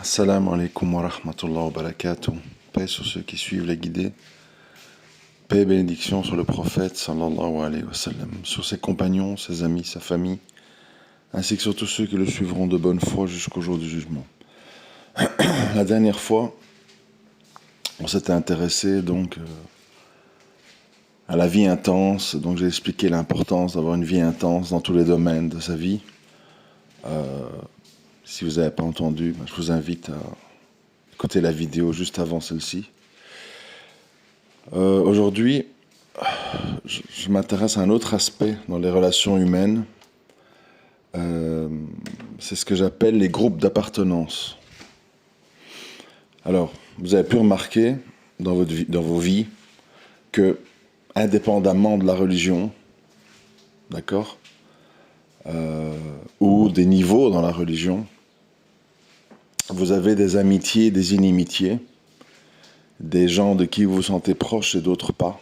Assalamu alaikum wa rahmatullahi wa barakatuh. Paix sur ceux qui suivent les guidés. Paix et bénédiction sur le prophète sallallahu alayhi wa sallam, sur ses compagnons, ses amis, sa famille, ainsi que sur tous ceux qui le suivront de bonne foi jusqu'au jour du jugement. La dernière fois, on s'était intéressé donc à la vie intense. Donc j'ai expliqué l'importance d'avoir une vie intense dans tous les domaines de sa vie. Si vous n'avez pas entendu, je vous invite à écouter la vidéo juste avant celle-ci. Aujourd'hui, je m'intéresse à un autre aspect dans les relations humaines. C'est ce que j'appelle les groupes d'appartenance. Alors, vous avez pu remarquer dans vos vies que, indépendamment de la religion, d'accord, ou des niveaux dans la religion, vous avez des amitiés, des inimitiés, des gens de qui vous vous sentez proche et d'autres pas,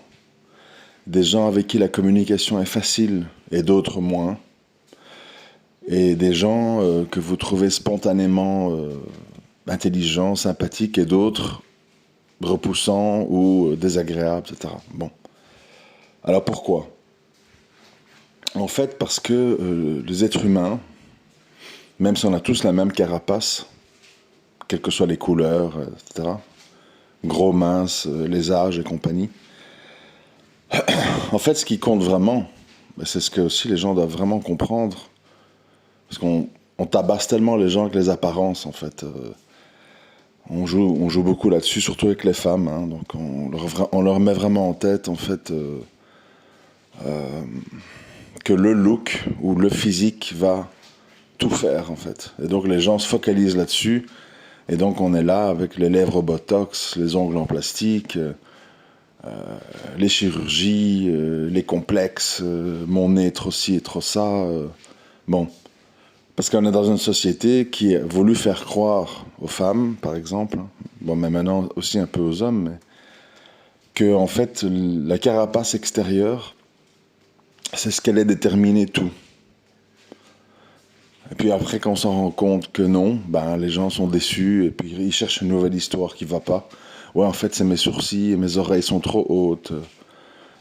des gens avec qui la communication est facile et d'autres moins, et des gens que vous trouvez spontanément intelligents, sympathiques, et d'autres repoussants ou désagréables, etc. Bon. Alors pourquoi ? En fait, parce que les êtres humains, même si on a tous la même carapace, quelles que soient les couleurs, etc., gros, minces, les âges et compagnie, en fait, ce qui compte vraiment, c'est ce que aussi les gens doivent vraiment comprendre, parce qu'on tabasse tellement les gens avec les apparences, en fait. On joue beaucoup là-dessus, surtout avec les femmes, hein, donc on leur met vraiment en tête, en fait, que le look ou le physique va tout faire, en fait. Et donc les gens se focalisent là-dessus, et donc on est là avec les lèvres au botox, les ongles en plastique, les chirurgies, les complexes, mon nez est trop ci et trop ça. Bon, parce qu'on est dans une société qui a voulu faire croire aux femmes, par exemple, bon, mais maintenant aussi un peu aux hommes, mais que en fait la carapace extérieure, c'est ce qu'elle est déterminer tout. Et puis après, quand on s'en rend compte que non, ben les gens sont déçus et puis ils cherchent une nouvelle histoire qui va pas. Ouais, en fait, c'est mes sourcils et mes oreilles sont trop hautes.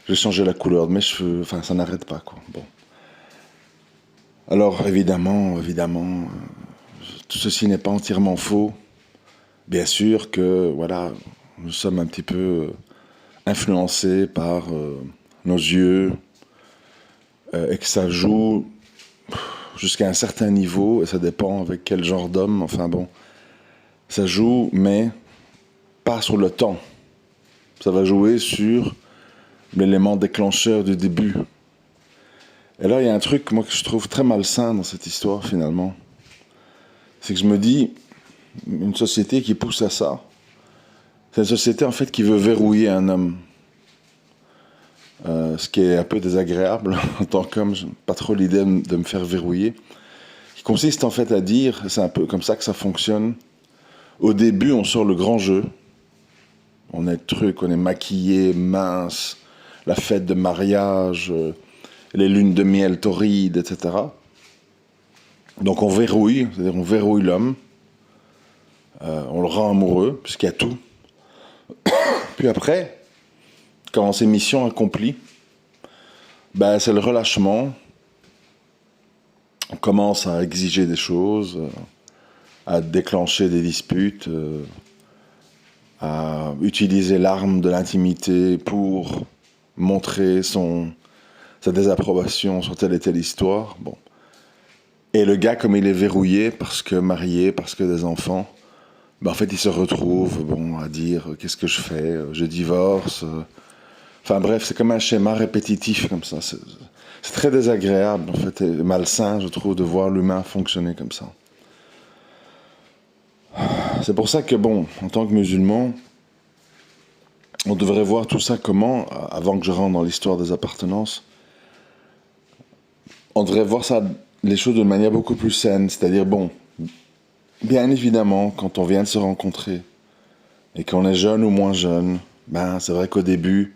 J'ai changé la couleur de mes cheveux. Enfin, ça n'arrête pas, quoi. Bon. Alors, évidemment, tout ceci n'est pas entièrement faux. Bien sûr que, voilà, nous sommes un petit peu influencés par nos yeux et que ça joue jusqu'à un certain niveau, et ça dépend avec quel genre d'homme, enfin bon, ça joue, mais pas sur le temps. Ça va jouer sur l'élément déclencheur du début. Et là, il y a un truc, moi, que je trouve très malsain dans cette histoire, finalement. C'est que je me dis, une société qui pousse à ça, c'est une société, en fait, qui veut verrouiller un homme. Ce qui est un peu désagréable en tant qu'homme, j'ai pas trop l'idée de me faire verrouiller, qui consiste en fait à dire, c'est un peu comme ça que ça fonctionne, au début on sort le grand jeu, on est truc, on est maquillé, mince, la fête de mariage, les lunes de miel torrides, etc. Donc on verrouille, c'est-à-dire on verrouille l'homme, on le rend amoureux, puisqu'il y a tout. Puis après, quand c'est mission accomplie, ben c'est le relâchement. On commence à exiger des choses, à déclencher des disputes, à utiliser l'arme de l'intimité pour montrer sa désapprobation sur telle et telle histoire. Bon. Et le gars, comme il est verrouillé, parce que marié, parce que des enfants, ben en fait, il se retrouve à dire qu'est-ce que je fais, je divorce. Enfin bref, c'est comme un schéma répétitif comme ça. C'est très désagréable, en fait, et malsain, je trouve, de voir l'humain fonctionner comme ça. C'est pour ça que, bon, en tant que musulman, on devrait voir tout ça comment, avant que je rentre dans l'histoire des appartenances, on devrait voir ça, les choses de manière beaucoup plus saine. C'est-à-dire, bon, bien évidemment, quand on vient de se rencontrer, et qu'on est jeune ou moins jeune, ben, c'est vrai qu'au début,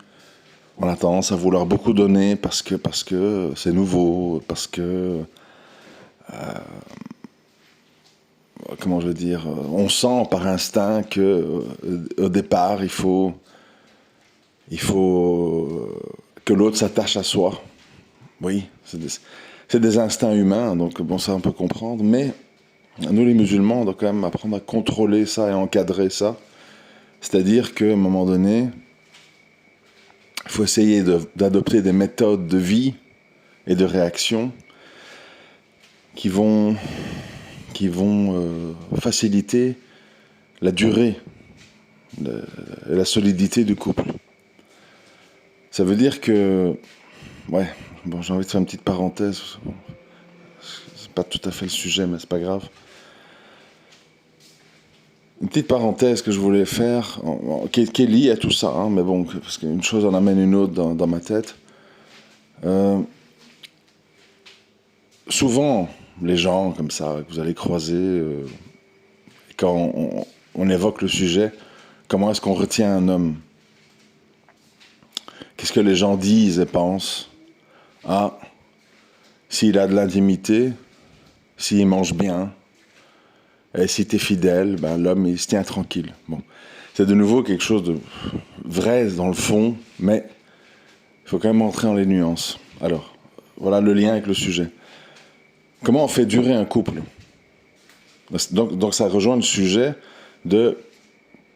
on a tendance à vouloir beaucoup donner parce que c'est nouveau, parce que comment je veux dire, on sent par instinct que au départ, il faut que l'autre s'attache à soi. Oui, c'est des instincts humains, donc bon, ça on peut comprendre, mais nous les musulmans, on doit quand même apprendre à contrôler ça et encadrer ça. C'est-à-dire qu'à un moment donné, il faut essayer d'adopter des méthodes de vie et de réaction qui vont faciliter la durée et la solidité du couple. Ça veut dire que, ouais, bon, j'ai envie de faire une petite parenthèse. Bon, c'est pas tout à fait le sujet, mais c'est pas grave. Une petite parenthèse que je voulais faire, qui est liée à tout ça, hein, mais bon, parce qu'une chose en amène une autre dans ma tête. Souvent, les gens comme ça, que vous allez croiser, quand on évoque le sujet, comment est-ce qu'on retient un homme? Qu'est-ce que les gens disent et pensent? Ah, s'il a de l'intimité, s'il mange bien, et si t'es fidèle, ben, l'homme il se tient tranquille. Bon. C'est de nouveau quelque chose de vrai dans le fond, mais il faut quand même entrer dans les nuances. Alors, voilà le lien avec le sujet. Comment on fait durer un couple? Donc ça rejoint le sujet de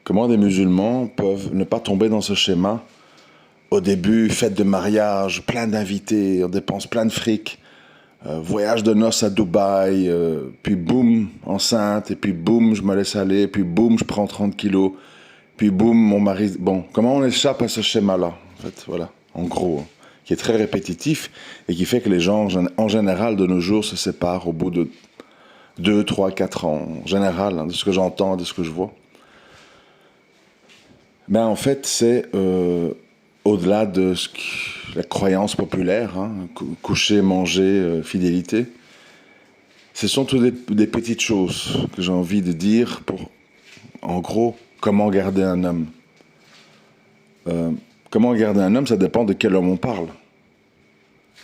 comment des musulmans peuvent ne pas tomber dans ce schéma. Au début, fête de mariage, plein d'invités, on dépense plein de fric, voyage de noces à Dubaï, puis boum, enceinte, et puis boum, je me laisse aller, puis boum, je prends 30 kilos, puis boum, mon mari... Bon, comment on échappe à ce schéma-là, en fait, voilà, en gros, hein, qui est très répétitif, et qui fait que les gens, en général, de nos jours, se séparent au bout de 2, 3, 4 ans, en général, hein, de ce que j'entends, de ce que je vois. Ben, en fait, c'est... au-delà de la croyance populaire, hein, coucher, manger, fidélité, ce sont toutes des petites choses que j'ai envie de dire pour, en gros, comment garder un homme. Comment garder un homme, ça dépend de quel homme on parle.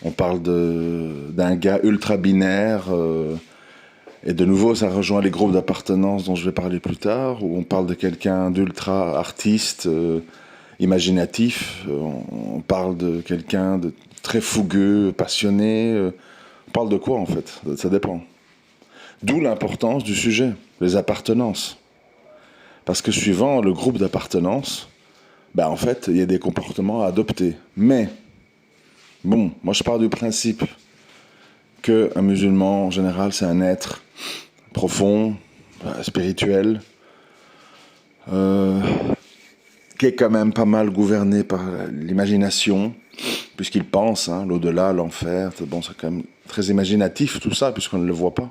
On parle d'un gars ultra binaire, et de nouveau, ça rejoint les groupes d'appartenance dont je vais parler plus tard, où on parle de quelqu'un d'ultra artiste, imaginatif, on parle de quelqu'un de très fougueux, passionné, on parle de quoi en fait? Ça dépend. D'où l'importance du sujet, les appartenances. Parce que suivant le groupe d'appartenance, ben en fait, il y a des comportements à adopter. Mais, bon, moi je pars du principe qu'un musulman, en général, c'est un être profond, spirituel, qui est quand même pas mal gouverné par l'imagination, puisqu'il pense, hein, l'au-delà, l'enfer, bon, c'est quand même très imaginatif tout ça, puisqu'on ne le voit pas.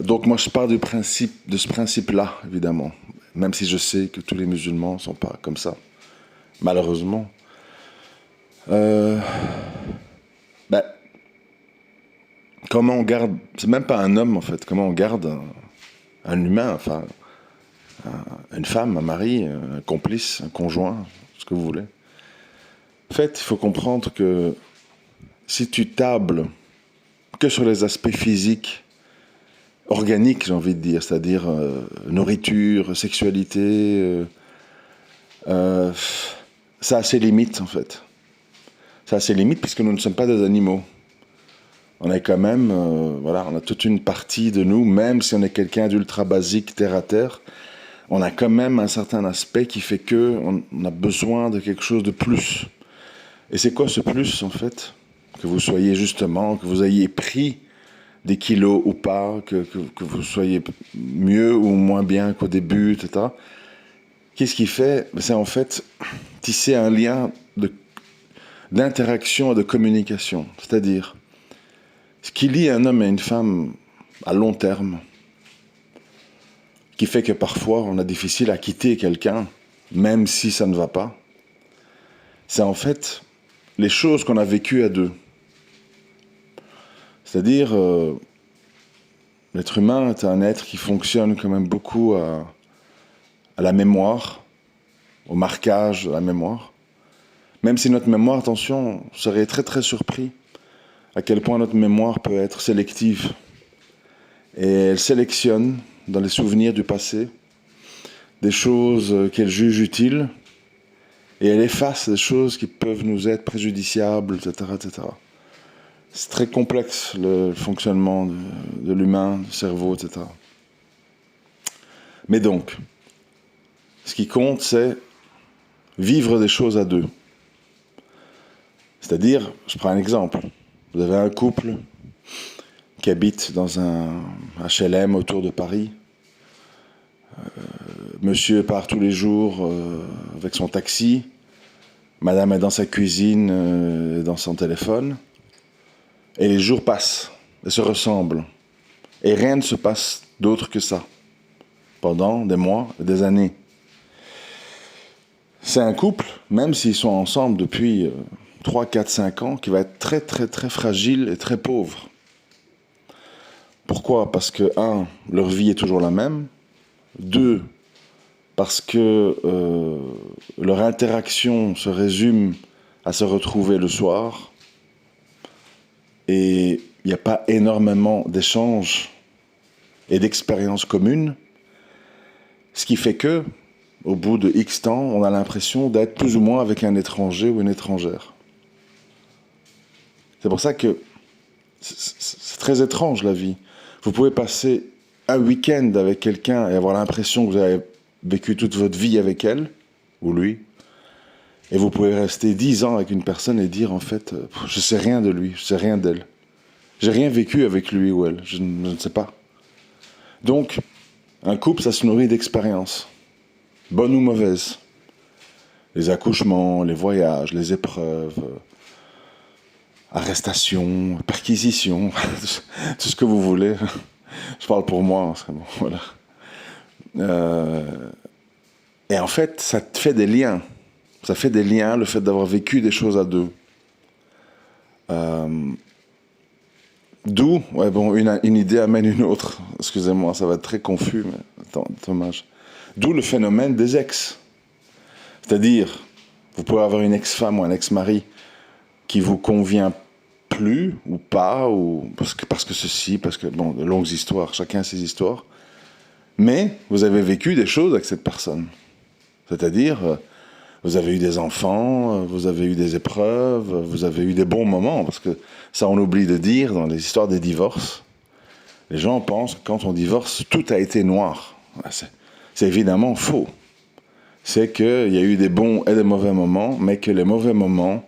Donc moi je pars de ce principe-là, évidemment, même si je sais que tous les musulmans ne sont pas comme ça, malheureusement. Ben, comment on garde, c'est même pas un homme en fait, comment on garde un humain, enfin, une femme, un mari, un complice, un conjoint, ce que vous voulez. En fait, il faut comprendre que si tu tables que sur les aspects physiques, organiques, j'ai envie de dire, c'est-à-dire nourriture, sexualité, ça a ses limites en fait. Ça a ses limites puisque nous ne sommes pas des animaux. On est quand même, voilà, on a toute une partie de nous, même si on est quelqu'un d'ultra basique, terre à terre, on a quand même un certain aspect qui fait qu'on a besoin de quelque chose de plus. Et c'est quoi ce plus, en fait? Que vous soyez justement, que vous ayez pris des kilos ou pas, que vous soyez mieux ou moins bien qu'au début, etc. Qu'est-ce qui fait? C'est en fait tisser un lien d'interaction et de communication. C'est-à-dire, ce qui lie un homme et une femme à long terme, qui fait que parfois on a difficile à quitter quelqu'un, même si ça ne va pas, c'est en fait les choses qu'on a vécues à deux. C'est-à-dire, l'être humain est un être qui fonctionne quand même beaucoup à la mémoire, au marquage de la mémoire. Même si notre mémoire, attention, serait très très surpris à quel point notre mémoire peut être sélective et elle sélectionne dans les souvenirs du passé des choses qu'elle juge utiles, et elle efface des choses qui peuvent nous être préjudiciables, etc., etc. C'est très complexe le fonctionnement de l'humain, du cerveau, etc. Mais donc, ce qui compte, c'est vivre des choses à deux. C'est-à-dire, je prends un exemple. Vous avez un couple qui habite dans un HLM autour de Paris. Monsieur part tous les jours avec son taxi. Madame est dans sa cuisine, dans son téléphone. Et les jours passent et se ressemblent. Et rien ne se passe d'autre que ça. Pendant des mois et des années. C'est un couple, même s'ils sont ensemble depuis 3, 4, 5 ans, qui va être très, très, très fragile et très pauvre. Pourquoi ? Parce que, 1, leur vie est toujours la même. 2, parce que leur interaction se résume à se retrouver le soir. Et il n'y a pas énormément d'échanges et d'expériences communes. Ce qui fait que, au bout de X temps, on a l'impression d'être plus ou moins avec un étranger ou une étrangère. C'est pour ça que c'est très étrange la vie. Vous pouvez passer un week-end avec quelqu'un et avoir l'impression que vous avez vécu toute votre vie avec elle, ou lui, et vous pouvez rester 10 ans avec une personne et dire en fait, je sais rien de lui, je sais rien d'elle. J'ai rien vécu avec lui ou elle, je ne sais pas. Donc, un couple, ça se nourrit d'expériences, bonnes ou mauvaises. Les accouchements, les voyages, les épreuves, arrestations, perquisitions, tout ce que vous voulez. Je parle pour moi, c'est bon, voilà. Et en fait, ça te fait des liens. Ça fait des liens, le fait d'avoir vécu des choses à deux. D'où, ouais, bon, une idée amène une autre. Excusez-moi, ça va être très confus, mais dommage. D'où le phénomène des ex. C'est-à-dire, vous pouvez avoir une ex-femme ou un ex-mari qui vous convient plus ou pas, ou parce que ceci, parce que, bon, de longues histoires, chacun a ses histoires. Mais vous avez vécu des choses avec cette personne. C'est-à-dire, vous avez eu des enfants, vous avez eu des épreuves, vous avez eu des bons moments, parce que ça, on oublie de dire dans les histoires des divorces. Les gens pensent que quand on divorce, tout a été noir. C'est évidemment faux. C'est qu'il y a eu des bons et des mauvais moments, mais que les mauvais moments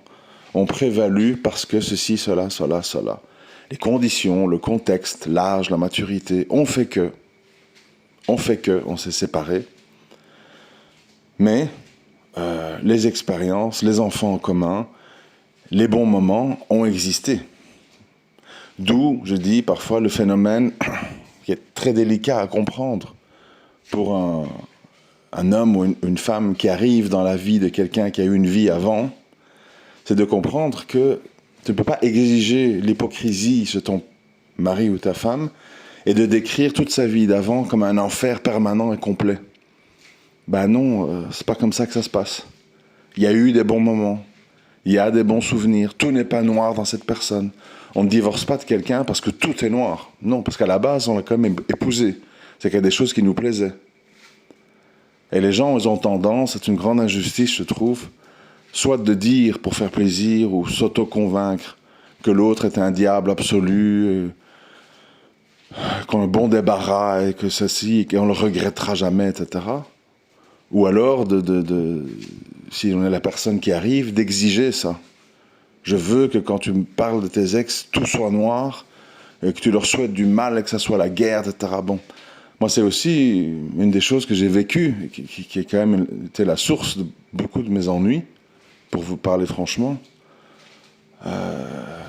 ont prévalu parce que ceci, cela, cela, cela. Les conditions, le contexte, l'âge, la maturité ont fait que on s'est séparés. Mais les expériences, les enfants en commun, les bons moments ont existé. D'où, je dis, parfois le phénomène qui est très délicat à comprendre pour un homme ou une femme qui arrive dans la vie de quelqu'un qui a eu une vie avant, c'est de comprendre que tu ne peux pas exiger l'hypocrisie chez ton mari ou ta femme et de décrire toute sa vie d'avant comme un enfer permanent et complet. Ben non, c'est pas comme ça que ça se passe. Il y a eu des bons moments, il y a des bons souvenirs, tout n'est pas noir dans cette personne. On ne divorce pas de quelqu'un parce que tout est noir. Non, parce qu'à la base, on l'a quand même épousé. C'est qu'il y a des choses qui nous plaisaient. Et les gens, ils ont tendance, c'est une grande injustice, je trouve, soit de dire pour faire plaisir ou s'auto-convaincre que l'autre est un diable absolu, qu'on a un bon débarras et que ceci, et qu'on le regrettera jamais, etc. Ou alors, si on est la personne qui arrive, d'exiger ça. Je veux que quand tu me parles de tes ex, tout soit noir, et que tu leur souhaites du mal, et que ça soit la guerre, etc. Bon. Moi, c'est aussi une des choses que j'ai vécues, qui est quand même été la source de beaucoup de mes ennuis, pour vous parler franchement.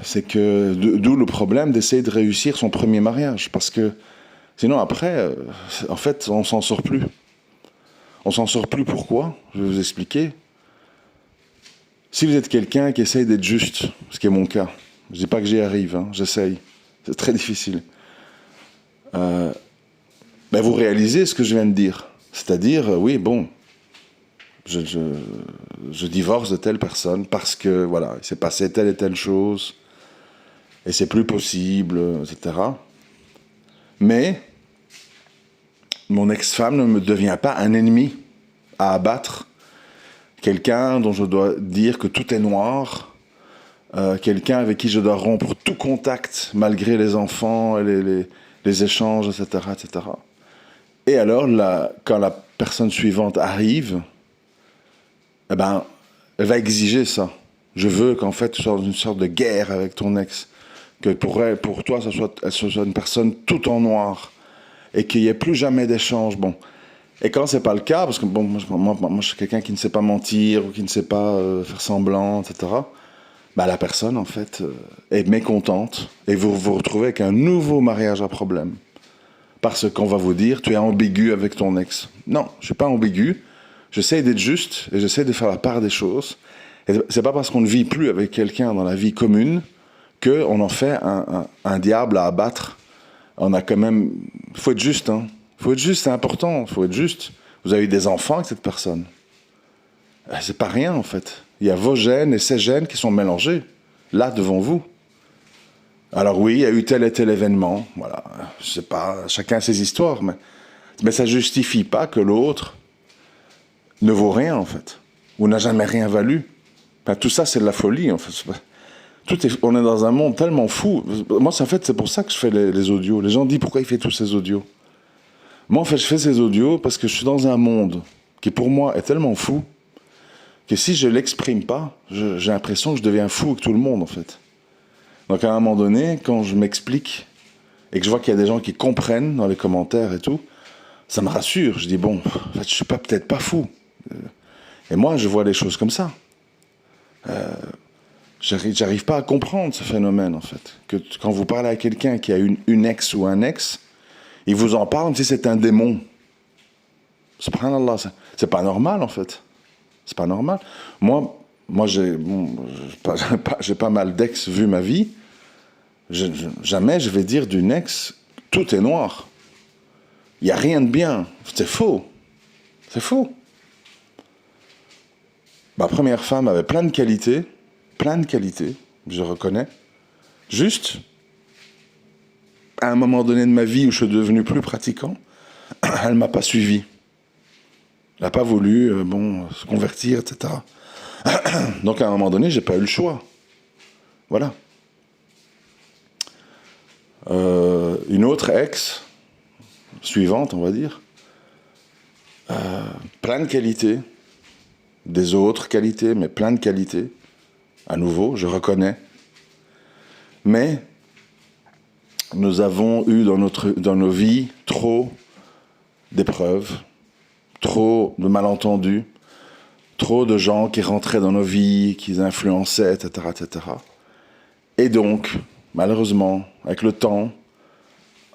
C'est que, d'où le problème d'essayer de réussir son premier mariage. Parce que sinon, après, en fait, on s'en sort plus. On s'en sort plus, pourquoi ? Je vais vous expliquer. Si vous êtes quelqu'un qui essaye d'être juste, ce qui est mon cas, je ne dis pas que j'y arrive, hein, j'essaye, c'est très difficile, ben vous réalisez ce que je viens de dire. C'est-à-dire, oui, bon, je divorce de telle personne parce que, voilà, il s'est passé telle et telle chose, et c'est plus possible, etc. Mais mon ex-femme ne me devient pas un ennemi à abattre, quelqu'un dont je dois dire que tout est noir, quelqu'un avec qui je dois rompre tout contact malgré les enfants, et les échanges, etc., etc. Et alors, quand la personne suivante arrive, eh ben, elle va exiger ça. Je veux qu'en fait, tu sois dans une sorte de guerre avec ton ex, que pour toi, elle soit une personne tout en noir, et qu'il n'y ait plus jamais d'échange. Bon. Et quand c'est pas le cas, parce que bon, moi je suis quelqu'un qui ne sait pas mentir, ou qui ne sait pas faire semblant, etc., bah, la personne, en fait, est mécontente, et vous vous retrouvez avec un nouveau mariage à problème. Parce qu'on va vous dire, tu es ambigu avec ton ex. Non, je suis pas ambigu. J'essaie d'être juste, et j'essaie de faire la part des choses. Et c'est pas parce qu'on ne vit plus avec quelqu'un dans la vie commune qu'on en fait un diable à abattre. On a quand même... Il faut être juste, hein. Il faut être juste, c'est important, il faut être juste. Vous avez eu des enfants avec cette personne. C'est pas rien, en fait. Il y a vos gènes et ces gènes qui sont mélangés, là, devant vous. Alors oui, il y a eu tel et tel événement, voilà. Je sais pas, chacun a ses histoires, mais ça justifie pas que l'autre ne vaut rien, en fait. Ou n'a jamais rien valu. Enfin, tout ça, c'est de la folie, en fait. On est dans un monde tellement fou. Moi, en fait, c'est pour ça que je fais les audios. Les gens disent, pourquoi il fait tous ces audios? Moi, en fait, je fais ces audios parce que je suis dans un monde qui, pour moi, est tellement fou que si je l'exprime pas, j'ai l'impression que je deviens fou avec tout le monde, en fait. Donc, à un moment donné, quand je m'explique et que je vois qu'il y a des gens qui comprennent dans les commentaires et tout, ça me rassure. Je dis, bon, en fait, je suis peut-être pas fou. Et moi, je vois les choses comme ça. J'arrive pas à comprendre ce phénomène, en fait. Que quand vous parlez à quelqu'un qui a une ex ou un ex, il vous en parle comme si c'était un démon. Subhanallah, c'est pas normal, en fait. C'est pas normal. Moi j'ai pas mal d'ex vu ma vie. Jamais je vais dire d'une ex, tout est noir. Il n'y a rien de bien. C'est faux. C'est faux. Ma première femme avait plein de qualités, je reconnais. Juste, à un moment donné de ma vie où je suis devenu plus pratiquant, elle m'a pas suivi. Elle n'a pas voulu se convertir, etc. Donc à un moment donné, j'ai pas eu le choix. Voilà. Une autre ex, suivante, on va dire, plein de qualités, des autres qualités, mais plein de qualités. À nouveau, je reconnais. Mais nous avons eu dans nos vies trop d'épreuves, trop de malentendus, trop de gens qui rentraient dans nos vies, qui influençaient, etc., etc. Et donc, malheureusement, avec le temps,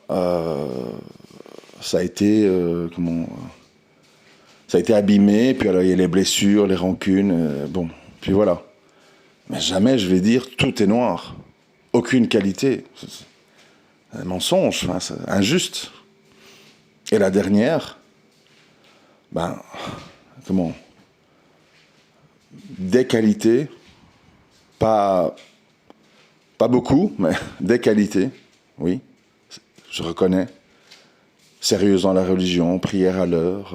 ça a été ça a été abîmé, puis alors il y a les blessures, les rancunes, puis voilà. Mais jamais je vais dire tout est noir, aucune qualité. C'est un mensonge, c'est injuste. Et la dernière, des qualités, pas beaucoup, mais des qualités, oui, je reconnais. Sérieuse dans la religion, prière à l'heure,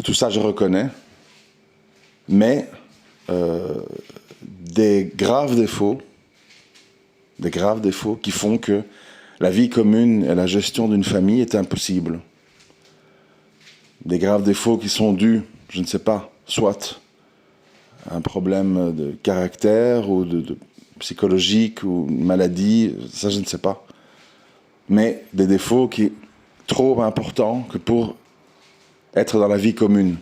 tout ça je reconnais. Mais des graves défauts qui font que la vie commune et la gestion d'une famille est impossible. Des graves défauts qui sont dus, je ne sais pas, soit à un problème de caractère ou de psychologique ou une maladie, ça je ne sais pas. Mais des défauts qui sont trop importants que pour être dans la vie commune.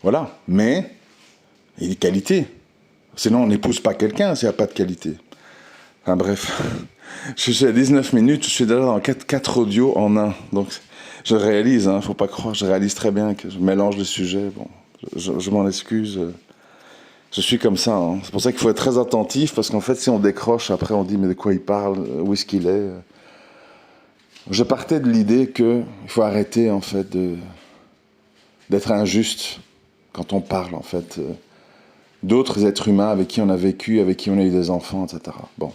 Voilà, mais il y a des qualités. Sinon, on n'épouse pas quelqu'un s'il n'y a pas de qualité. Enfin bref, je suis à 19 minutes, je suis déjà dans 4 audios en un. Donc je réalise, faut pas croire, je réalise très bien que je mélange les sujets. Bon, je m'en excuse. Je suis comme ça. C'est pour ça qu'il faut être très attentif, parce qu'en fait, si on décroche, après on dit mais de quoi il parle, où est-ce qu'il est. Je partais de l'idée qu'il faut arrêter en fait d'être injuste quand on parle en fait. d'autres êtres humains avec qui on a vécu, avec qui on a eu des enfants, etc. Bon.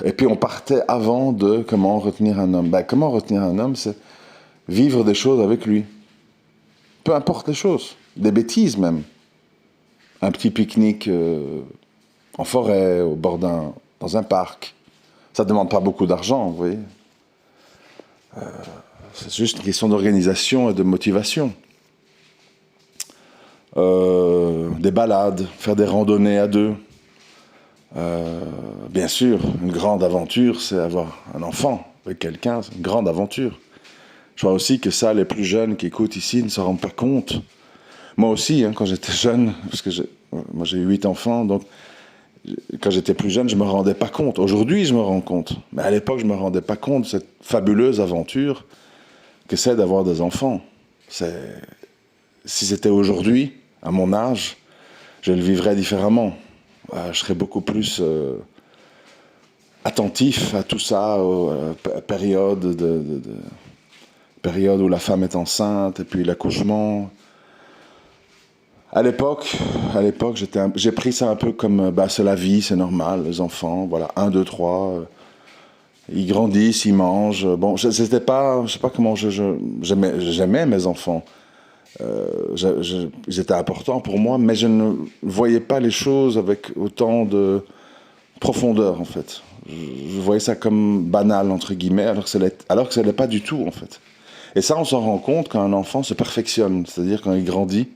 Et puis on partait avant de comment retenir un homme. Ben, comment retenir un homme, c'est vivre des choses avec lui. Peu importe les choses, des bêtises même. Un petit pique-nique en forêt, au bord dans un parc. Ça ne demande pas beaucoup d'argent, vous voyez. C'est juste une question d'organisation et de motivation. Des balades, faire des randonnées à deux. Bien sûr, une grande aventure, c'est avoir un enfant avec quelqu'un, c'est une grande aventure. Je crois aussi que ça, les plus jeunes qui écoutent ici ne se rendent pas compte. Moi aussi, quand j'étais jeune, parce que moi j'ai eu 8 enfants, donc quand j'étais plus jeune, je ne me rendais pas compte. Aujourd'hui, je me rends compte. Mais à l'époque, je ne me rendais pas compte de cette fabuleuse aventure que c'est d'avoir des enfants. Si c'était aujourd'hui, à mon âge, je le vivrais différemment. Je serais beaucoup plus attentif à tout ça, période où la femme est enceinte, et puis l'accouchement. À l'époque, j'ai pris ça un peu comme, c'est la vie, c'est normal, les enfants, voilà, 1, 2, 3, ils grandissent, ils mangent. Bon, c'était pas, je sais pas comment j'aimais mes enfants. Ils étaient importants pour moi, mais je ne voyais pas les choses avec autant de profondeur, en fait. Je voyais ça comme banal, entre guillemets, alors que ça l'est pas du tout, en fait. Et ça, on s'en rend compte quand un enfant se perfectionne, c'est-à-dire quand il grandit,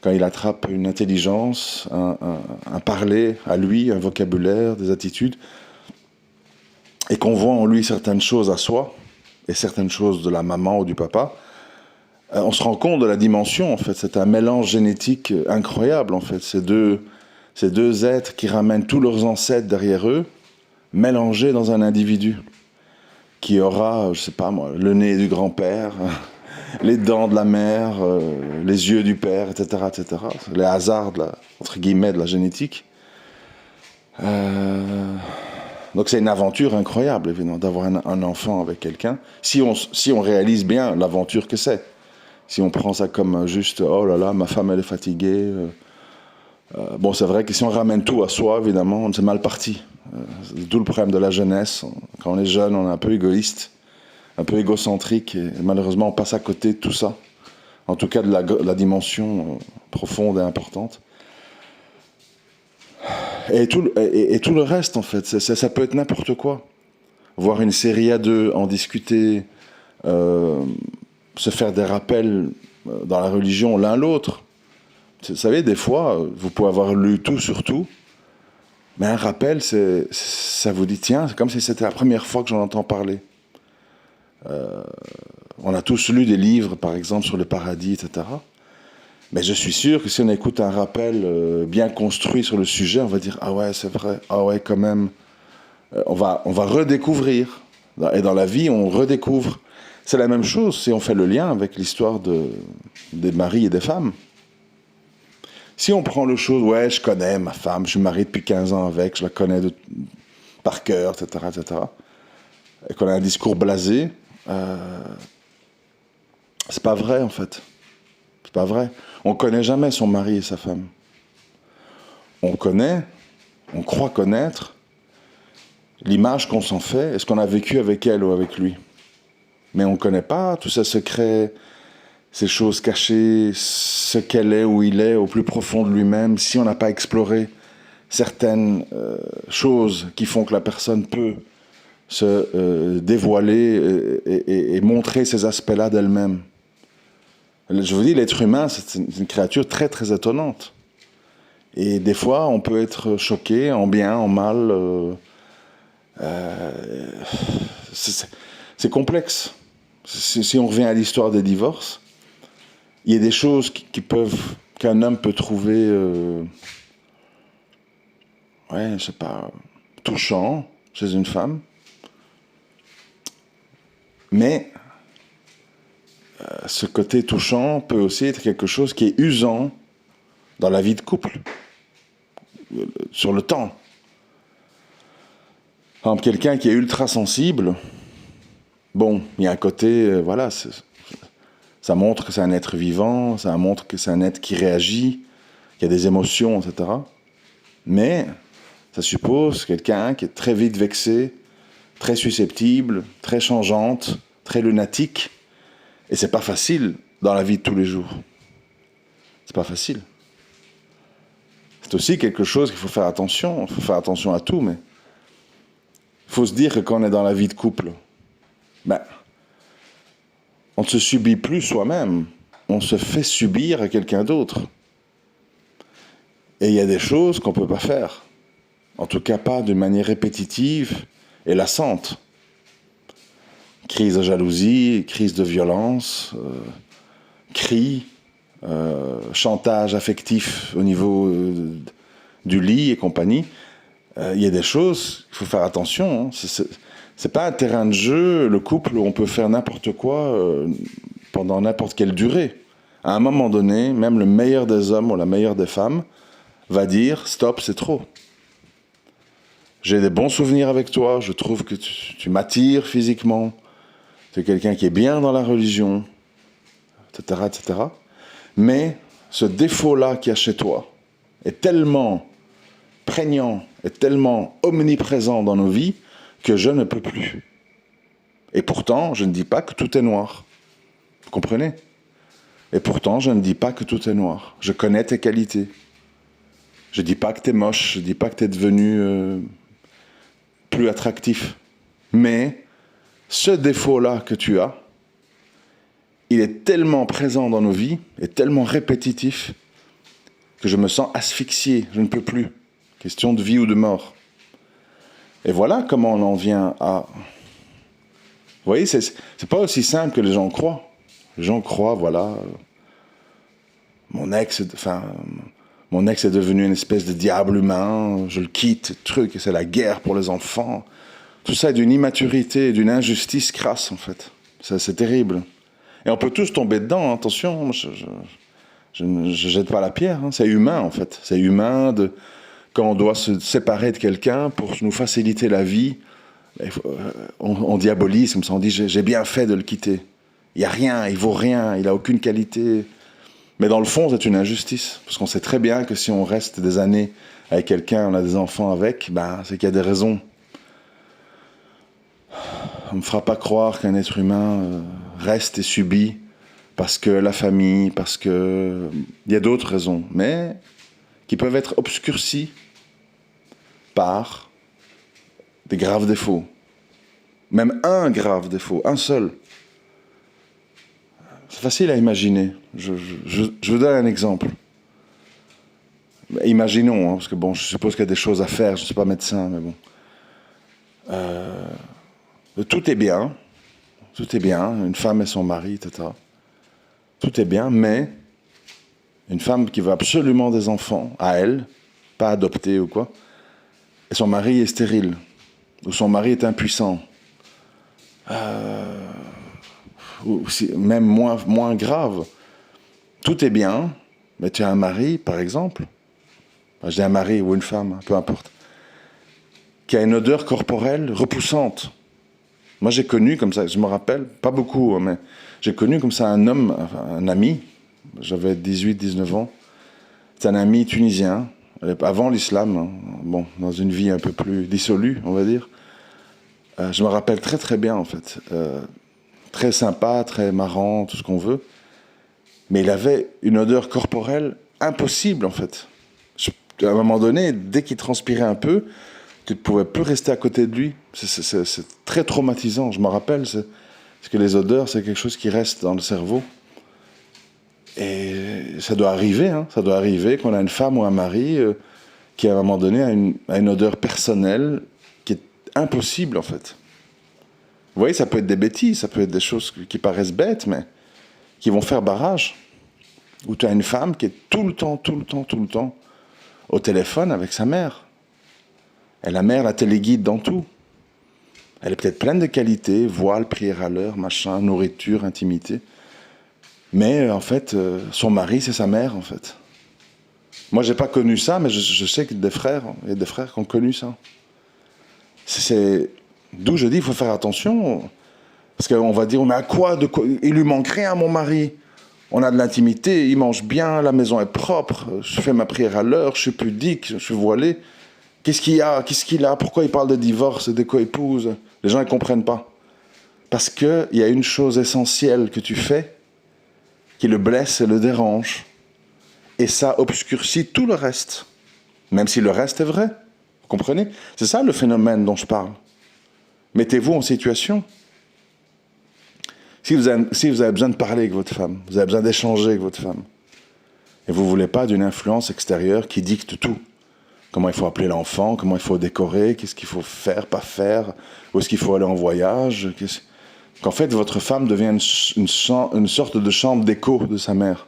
quand il attrape une intelligence, un parler à lui, un vocabulaire, des attitudes, et qu'on voit en lui certaines choses à soi, et certaines choses de la maman ou du papa, on se rend compte de la dimension, en fait. C'est un mélange génétique incroyable, en fait. Ces deux êtres qui ramènent tous leurs ancêtres derrière eux, mélangés dans un individu, qui aura, je sais pas moi, le nez du grand-père, les dents de la mère, les yeux du père, etc., etc. Les hasards, entre guillemets, de la génétique. Donc c'est une aventure incroyable, évidemment, d'avoir un enfant avec quelqu'un, si on réalise bien l'aventure que c'est. Si on prend ça comme juste, oh là là, ma femme elle est fatiguée. Bon, c'est vrai que si on ramène tout à soi, évidemment, c'est mal parti. C'est tout le problème de la jeunesse. Quand on est jeune, on est un peu égoïste, un peu égocentrique, et malheureusement, on passe à côté de tout ça. En tout cas, de la dimension profonde et importante. Et tout le reste, en fait, ça peut être n'importe quoi. Voir une série à deux, en discuter, se faire des rappels dans la religion l'un l'autre. Vous savez, des fois, vous pouvez avoir lu tout sur tout, mais un rappel, ça vous dit, tiens, c'est comme si c'était la première fois que j'en entends parler. On a tous lu des livres, par exemple, sur le paradis, etc. Mais je suis sûr que si on écoute un rappel bien construit sur le sujet, on va dire, ah ouais, c'est vrai, ah ouais, quand même. On va redécouvrir. Et dans la vie, on redécouvre. C'est la même chose si on fait le lien avec l'histoire des maris et des femmes. Si on prend le chose, ouais, je connais ma femme, je suis marié depuis 15 ans avec, je la connais par cœur, etc., etc., et qu'on a un discours blasé, c'est pas vrai, en fait. C'est pas vrai. On connaît jamais son mari et sa femme. On croit connaître l'image qu'on s'en fait, est-ce qu'on a vécu avec elle ou avec lui. Mais on ne connaît pas tous ces secrets, ces choses cachées, ce qu'elle est, où il est, au plus profond de lui-même, si on n'a pas exploré certaines choses qui font que la personne peut se dévoiler et montrer ces aspects-là d'elle-même. Je vous dis, l'être humain, c'est une créature très, très étonnante. Et des fois, on peut être choqué, en bien, en mal. C'est complexe. Si on revient à l'histoire des divorces, il y a des choses qu'un homme peut trouver, ouais, je sais pas, touchant chez une femme, mais ce côté touchant peut aussi être quelque chose qui est usant dans la vie de couple, sur le temps. Par exemple, quelqu'un qui est ultra sensible, bon, il y a un côté, voilà, Ça montre que c'est un être vivant, ça montre que c'est un être qui réagit, qui a des émotions, etc. Mais ça suppose quelqu'un qui est très vite vexé, très susceptible, très changeante, très lunatique. Et c'est pas facile dans la vie de tous les jours. C'est pas facile. C'est aussi quelque chose qu'il faut faire attention. Il faut faire attention à tout, mais il faut se dire que quand on est dans la vie de couple, ben, on ne se subit plus soi-même. On se fait subir à quelqu'un d'autre. Et il y a des choses qu'on ne peut pas faire. En tout cas, pas d'une manière répétitive et lassante. Crise de jalousie, crise de violence, cris, chantage affectif au niveau du lit et compagnie. Il y a des choses, il faut faire attention. Hein. C'est pas un terrain de jeu, le couple, où on peut faire n'importe quoi pendant n'importe quelle durée. À un moment donné, même le meilleur des hommes ou la meilleure des femmes va dire « stop, c'est trop ». J'ai des bons souvenirs avec toi, je trouve que tu m'attires physiquement, tu es quelqu'un qui est bien dans la religion, etc., etc. Mais ce défaut-là qu'il y a chez toi est tellement prégnant, est tellement omniprésent dans nos vies que je ne peux plus. Et pourtant, je ne dis pas que tout est noir. Vous comprenez ? Et pourtant, je ne dis pas que tout est noir. Je connais tes qualités. Je ne dis pas que tu es moche, je ne dis pas que tu es devenu plus attractif. Mais ce défaut-là que tu as, il est tellement présent dans nos vies, et tellement répétitif, que je me sens asphyxié, je ne peux plus. Question de vie ou de mort. Et voilà comment on en vient à... Vous voyez, c'est pas aussi simple que les gens croient. Les gens croient, voilà, mon ex est devenu une espèce de diable humain, je le quitte, truc, et c'est la guerre pour les enfants. Tout ça est d'une immaturité, d'une injustice crasse, en fait. C'est terrible. Et on peut tous tomber dedans, hein. Attention, je ne jette pas la pierre, hein. C'est humain, en fait. C'est humain quand on doit se séparer de quelqu'un pour nous faciliter la vie, on diabolise, comme ça, on dit j'ai bien fait de le quitter. Il n'y a rien, il vaut rien, il n'a aucune qualité. Mais dans le fond, c'est une injustice. Parce qu'on sait très bien que si on reste des années avec quelqu'un, on a des enfants avec, ben, c'est qu'il y a des raisons. On ne me fera pas croire qu'un être humain reste et subit parce que la famille, parce que... Il y a d'autres raisons, mais qui peuvent être obscurcies par des graves défauts. Même un grave défaut, un seul. C'est facile à imaginer. Je vous donne un exemple. Imaginons, hein, parce que bon, je suppose qu'il y a des choses à faire, je ne suis pas médecin, mais bon. Tout est bien, une femme et son mari, etc. Tout est bien, mais une femme qui veut absolument des enfants, à elle, pas adopter ou quoi, et son mari est stérile, ou son mari est impuissant, ou même moins grave. Tout est bien, mais tu as un mari, par exemple, enfin, j'ai un mari ou une femme, peu importe, qui a une odeur corporelle repoussante. Moi, j'ai connu comme ça, je me rappelle, pas beaucoup, mais j'ai connu comme ça un homme, un ami, j'avais 18-19 ans, c'est un ami tunisien, avant l'islam, hein, bon, dans une vie un peu plus dissolue, on va dire. Je me rappelle très très bien, en fait. Très sympa, très marrant, tout ce qu'on veut. Mais il avait une odeur corporelle impossible, en fait. À un moment donné, dès qu'il transpirait un peu, tu ne pouvais plus rester à côté de lui. C'est très traumatisant, je me rappelle. Parce que les odeurs, c'est quelque chose qui reste dans le cerveau. Et ça doit arriver, hein, ça doit arriver qu'on a une femme ou un mari qui, à un moment donné, a une odeur personnelle qui est impossible, en fait. Vous voyez, ça peut être des bêtises, ça peut être des choses qui paraissent bêtes, mais qui vont faire barrage. Ou tu as une femme qui est tout le temps au téléphone avec sa mère. Et la mère la téléguide dans tout. Elle est peut-être pleine de qualités, voile, prière à l'heure, machin, nourriture, intimité. Mais en fait, son mari, c'est sa mère, en fait. Moi, j'ai pas connu ça, mais je sais que il y a des frères qui ont connu ça. C'est d'où je dis, il faut faire attention. Parce qu'on va dire, mais à quoi, il lui manque rien à mon mari. On a de l'intimité, il mange bien, la maison est propre, je fais ma prière à l'heure, je suis pudique, je suis voilé. Qu'est-ce qu'il a? Pourquoi il parle de divorce et de co-épouse? Les gens ne comprennent pas. Parce qu'il y a une chose essentielle que tu fais qui le blesse et le dérange. Et ça obscurcit tout le reste. Même si le reste est vrai. Vous comprenez? C'est ça le phénomène dont je parle. Mettez-vous en situation. Si vous avez besoin de parler avec votre femme, vous avez besoin d'échanger avec votre femme, et vous ne voulez pas d'une influence extérieure qui dicte tout. Comment il faut appeler l'enfant, comment il faut décorer, qu'est-ce qu'il faut faire, pas faire, où est-ce qu'il faut aller en voyage. Qu'en fait, votre femme devient une sorte de chambre d'écho de sa mère.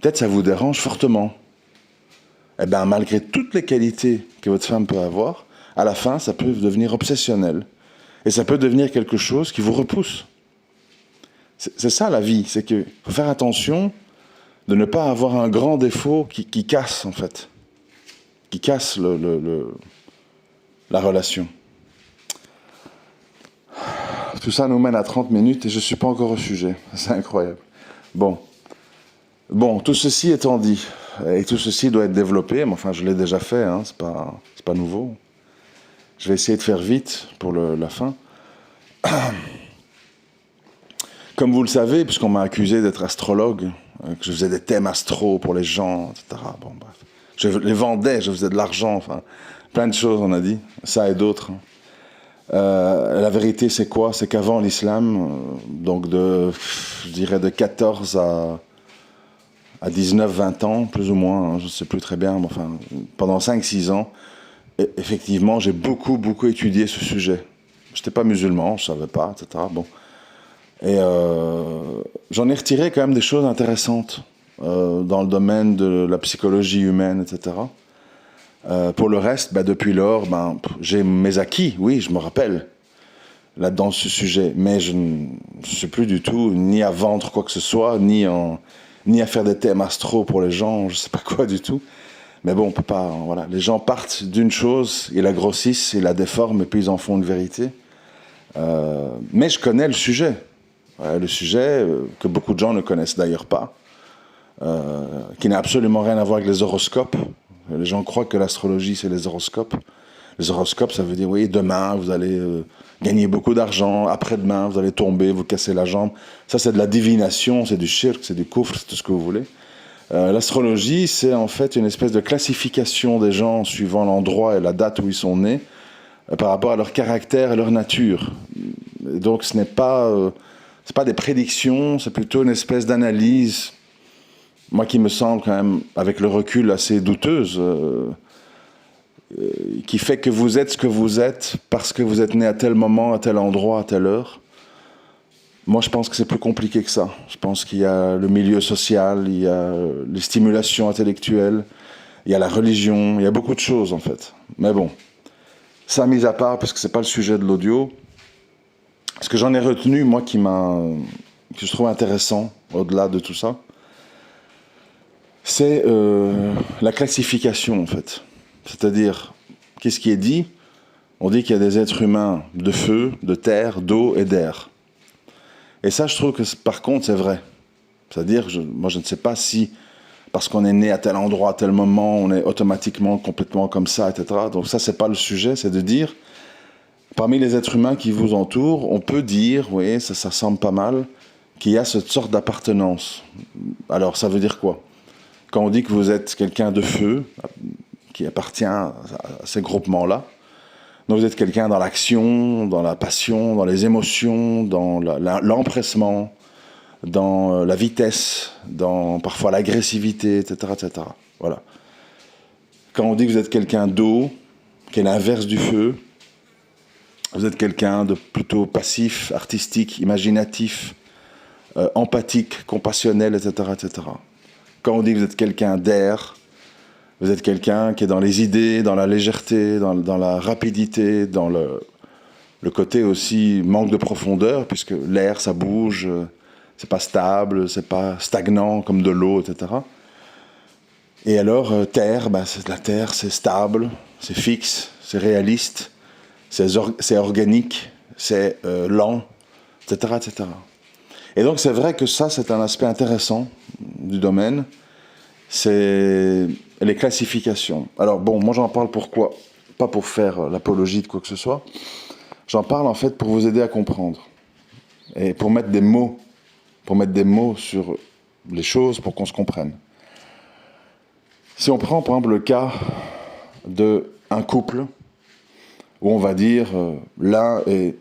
Peut-être ça vous dérange fortement. Eh bien, malgré toutes les qualités que votre femme peut avoir, à la fin, ça peut devenir obsessionnel. Et ça peut devenir quelque chose qui vous repousse. C'est ça la vie, c'est qu'il faut faire attention de ne pas avoir un grand défaut qui casse, en fait. Qui casse la relation. Tout ça nous mène à 30 minutes et je ne suis pas encore au sujet. C'est incroyable. Bon, tout ceci étant dit, et tout ceci doit être développé, mais enfin je l'ai déjà fait, hein, c'est pas nouveau. Je vais essayer de faire vite pour la fin. Comme vous le savez, puisqu'on m'a accusé d'être astrologue, que je faisais des thèmes astro pour les gens, etc. Bon, bref. Je les vendais, je faisais de l'argent, enfin, plein de choses on a dit, ça et d'autres. La vérité c'est quoi? C'est qu'avant l'islam, donc je dirais de 14 à 19-20 ans, plus ou moins, hein, je ne sais plus très bien, mais enfin, pendant 5-6 ans, effectivement, j'ai beaucoup étudié ce sujet. Je n'étais pas musulman, je ne savais pas, etc. Bon. Et j'en ai retiré quand même des choses intéressantes dans le domaine de la psychologie humaine, etc. Pour le reste, depuis lors, j'ai mes acquis, oui, je me rappelle, là-dedans, ce sujet. Mais je ne suis plus du tout ni à vendre quoi que ce soit, ni à faire des thèmes astro pour les gens, je ne sais pas quoi du tout. Mais bon, on peut pas. Voilà. Les gens partent d'une chose, ils la grossissent, ils la déforment, et puis ils en font une vérité. Mais je connais le sujet. Le sujet que beaucoup de gens ne connaissent d'ailleurs pas, qui n'a absolument rien à voir avec les horoscopes. Les gens croient que l'astrologie, c'est les horoscopes. Les horoscopes, ça veut dire, oui, demain, vous allez gagner beaucoup d'argent, après-demain, vous allez tomber, vous casser la jambe. Ça, c'est de la divination, c'est du shirk, c'est du kufr, c'est tout ce que vous voulez. L'astrologie, c'est en fait une espèce de classification des gens suivant l'endroit et la date où ils sont nés, par rapport à leur caractère et leur nature. Et donc, ce n'est pas des prédictions, c'est plutôt une espèce d'analyse, moi qui me semble quand même, avec le recul, assez douteuse, qui fait que vous êtes ce que vous êtes parce que vous êtes né à tel moment, à tel endroit, à telle heure. Moi, je pense que c'est plus compliqué que ça. Je pense qu'il y a le milieu social, il y a les stimulations intellectuelles, il y a la religion, il y a beaucoup de choses en fait. Mais bon, ça mis à part, parce que c'est pas le sujet de l'audio, ce que j'en ai retenu, moi, que je trouve intéressant, au-delà de tout ça, c'est la classification en fait. C'est-à-dire, qu'est-ce qui est dit? On dit qu'il y a des êtres humains de feu, de terre, d'eau et d'air. Et ça, je trouve que par contre, c'est vrai. C'est-à-dire, moi, je ne sais pas si, parce qu'on est né à tel endroit, à tel moment, on est automatiquement complètement comme ça, etc. Donc ça, c'est pas le sujet, c'est de dire, parmi les êtres humains qui vous entourent, on peut dire, oui, ça semble pas mal, qu'il y a cette sorte d'appartenance. Alors, ça veut dire quoi? Quand on dit que vous êtes quelqu'un de feu, qui appartient à ces groupements-là, donc vous êtes quelqu'un dans l'action, dans la passion, dans les émotions, dans l'empressement, dans la vitesse, dans parfois l'agressivité, etc., etc. Voilà. Quand on dit que vous êtes quelqu'un d'eau, qui est l'inverse du feu, vous êtes quelqu'un de plutôt passif, artistique, imaginatif, empathique, compassionnel, etc., etc. Quand on dit que vous êtes quelqu'un d'air, vous êtes quelqu'un qui est dans les idées, dans la légèreté, dans la rapidité, dans le côté aussi manque de profondeur, puisque l'air, ça bouge, c'est pas stable, c'est pas stagnant comme de l'eau, etc. Et alors, terre, c'est de la terre, c'est stable, c'est fixe, c'est réaliste, c'est organique, c'est lent, etc., etc. Et donc c'est vrai que ça, c'est un aspect intéressant du domaine, c'est les classifications. Alors bon, moi j'en parle pourquoi? Pas pour faire l'apologie de quoi que ce soit, j'en parle en fait pour vous aider à comprendre, et pour mettre des mots sur les choses pour qu'on se comprenne. Si on prend par exemple le cas d'un couple où on va dire l'un est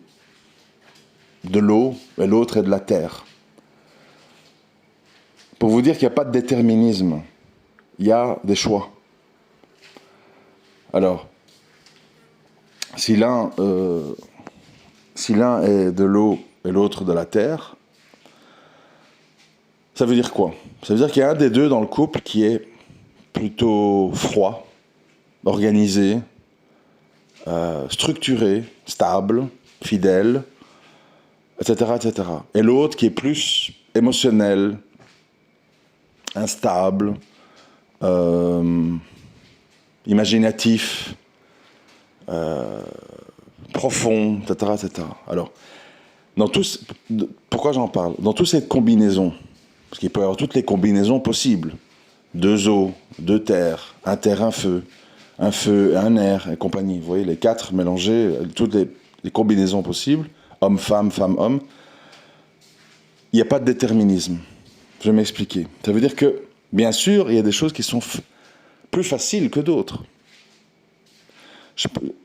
de l'eau et l'autre est de la terre. Pour vous dire qu'il n'y a pas de déterminisme, il y a des choix. Alors, si l'un est de l'eau et l'autre de la terre, ça veut dire quoi? Ça veut dire qu'il y a un des deux dans le couple qui est plutôt froid, organisé, structuré, stable, fidèle, etc., etc. Et l'autre qui est plus émotionnel, instable, imaginatif, profond, etc., etc. Alors, pourquoi j'en parle? Dans toutes ces combinaisons, parce qu'il peut y avoir toutes les combinaisons possibles, deux eaux, deux terres, un terre, un feu, un air, et compagnie. Vous voyez, les quatre mélangés, toutes les combinaisons possibles, homme-femme, femme-homme, il n'y a pas de déterminisme. Je vais m'expliquer. Ça veut dire que, bien sûr, il y a des choses qui sont plus faciles que d'autres.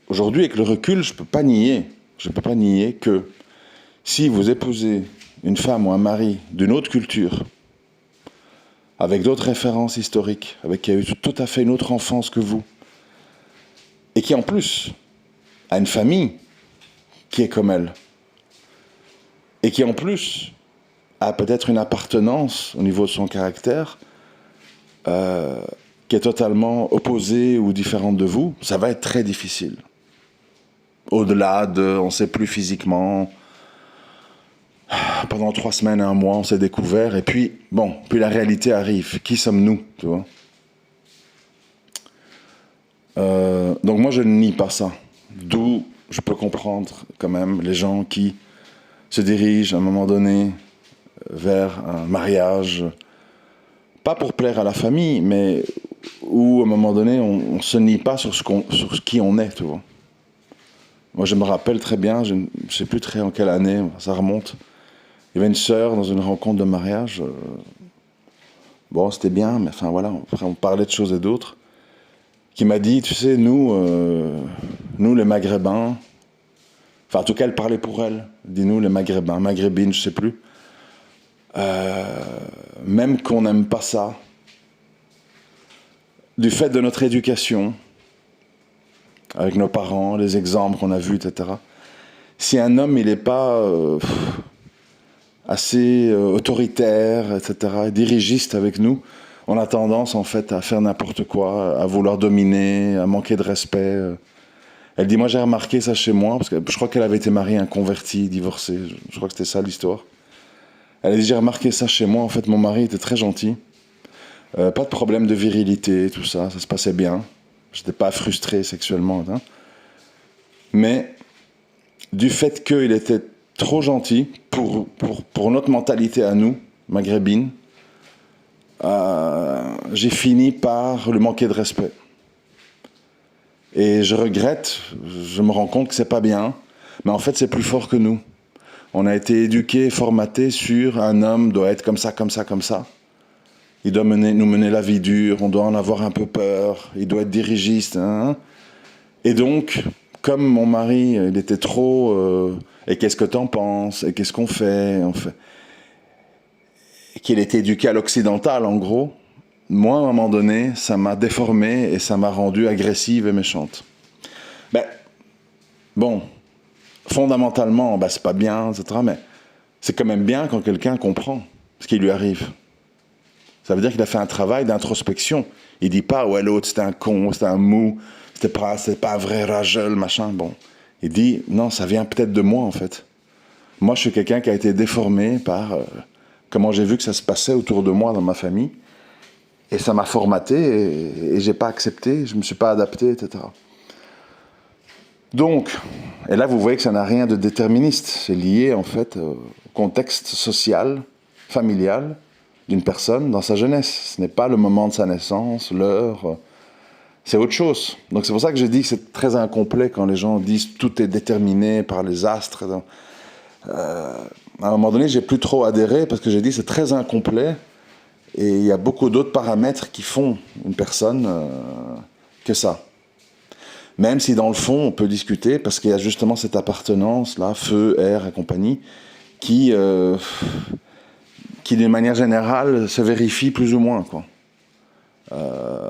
Aujourd'hui, avec le recul, je ne peux pas nier que si vous épousez une femme ou un mari d'une autre culture, avec d'autres références historiques, avec qui a eu tout à fait une autre enfance que vous, et qui en plus a une famille qui est comme elle, et qui en plus a peut-être une appartenance au niveau de son caractère qui est totalement opposée ou différente de vous, ça va être très difficile. Au-delà de, on ne sait plus physiquement, pendant 3 semaines, 1 mois, on s'est découvert, et puis, puis la réalité arrive. Qui sommes-nous, tu vois? Donc moi, je ne nie pas ça. D'où je peux comprendre quand même les gens qui se dirigent à un moment donné vers un mariage, pas pour plaire à la famille, mais où à un moment donné, on ne se nie pas sur qui on est, tu vois. Moi, je me rappelle très bien, je ne sais plus très en quelle année, ça remonte. Il y avait une sœur dans une rencontre de mariage. Bon, c'était bien, mais enfin voilà, après on parlait de choses et d'autres. Qui m'a dit, tu sais, nous les Maghrébins, enfin en tout cas elle parlait pour elle, dis-nous les Maghrébins, Maghrébines, je sais plus, même qu'on n'aime pas ça, du fait de notre éducation, avec nos parents, les exemples qu'on a vus, etc. Si un homme, il n'est pas assez autoritaire, etc., dirigiste avec nous, on a tendance, en fait, à faire n'importe quoi, à vouloir dominer, à manquer de respect. Elle dit, moi, j'ai remarqué ça chez moi, parce que je crois qu'elle avait été mariée, un converti, divorcé. Je crois que c'était ça, l'histoire. Elle a dit, j'ai remarqué ça chez moi. En fait, mon mari était très gentil. Pas de problème de virilité, tout ça. Ça se passait bien. Je n'étais pas frustré sexuellement. Hein. Mais du fait qu'il était trop gentil pour notre mentalité à nous, maghrébine, j'ai fini par lui manquer de respect. Et je regrette, je me rends compte que c'est pas bien, mais en fait c'est plus fort que nous. On a été éduqués, formatés sur un homme doit être comme ça, comme ça, comme ça. Il doit nous mener la vie dure, on doit en avoir un peu peur, il doit être dirigiste. Hein. Et donc, comme mon mari, il était trop... et qu'est-ce que t'en penses? Et qu'est-ce qu'on fait? Qu'il était éduqué à l'occidental, en gros, moi, à un moment donné, ça m'a déformé et ça m'a rendue agressive et méchante. Bon, fondamentalement, c'est pas bien, etc., mais c'est quand même bien quand quelqu'un comprend ce qui lui arrive. Ça veut dire qu'il a fait un travail d'introspection. Il dit pas, ouais, l'autre, c'était un con, c'était un mou, c'était pas un vrai rageux, machin, bon. Il dit, non, ça vient peut-être de moi, en fait. Moi, je suis quelqu'un qui a été déformé par comment j'ai vu que ça se passait autour de moi dans ma famille. Et ça m'a formaté et j'ai pas accepté, je me suis pas adapté, etc. Donc, Et là, vous voyez que ça n'a rien de déterministe. C'est lié, en fait, au contexte social, familial d'une personne dans sa jeunesse. Ce n'est pas le moment de sa naissance, l'heure, c'est autre chose. Donc c'est pour ça que j'ai dit que c'est très incomplet quand les gens disent tout est déterminé par les astres. À un moment donné, j'ai plus trop adhéré parce que j'ai dit c'est très incomplet et il y a beaucoup d'autres paramètres qui font une personne que ça. Même si dans le fond, on peut discuter, parce qu'il y a justement cette appartenance, là, feu, air et compagnie, qui d'une manière générale, se vérifie plus ou moins, quoi.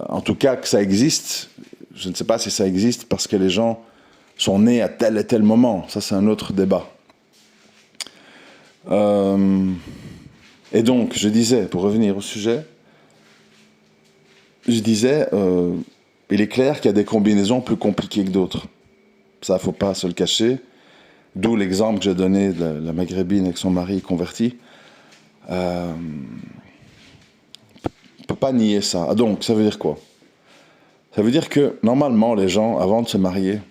En tout cas, que ça existe, je ne sais pas si ça existe parce que les gens sont nés à tel et tel moment. Ça, c'est un autre débat. Et donc, je disais, pour revenir au sujet, je disais... il est clair qu'il y a des combinaisons plus compliquées que d'autres. Ça, il ne faut pas se le cacher. D'où l'exemple que j'ai donné de la maghrébine avec son mari converti. On ne peut pas nier ça. Ah, donc, ça veut dire quoi? Ça veut dire que, normalement, les gens, avant de se marier,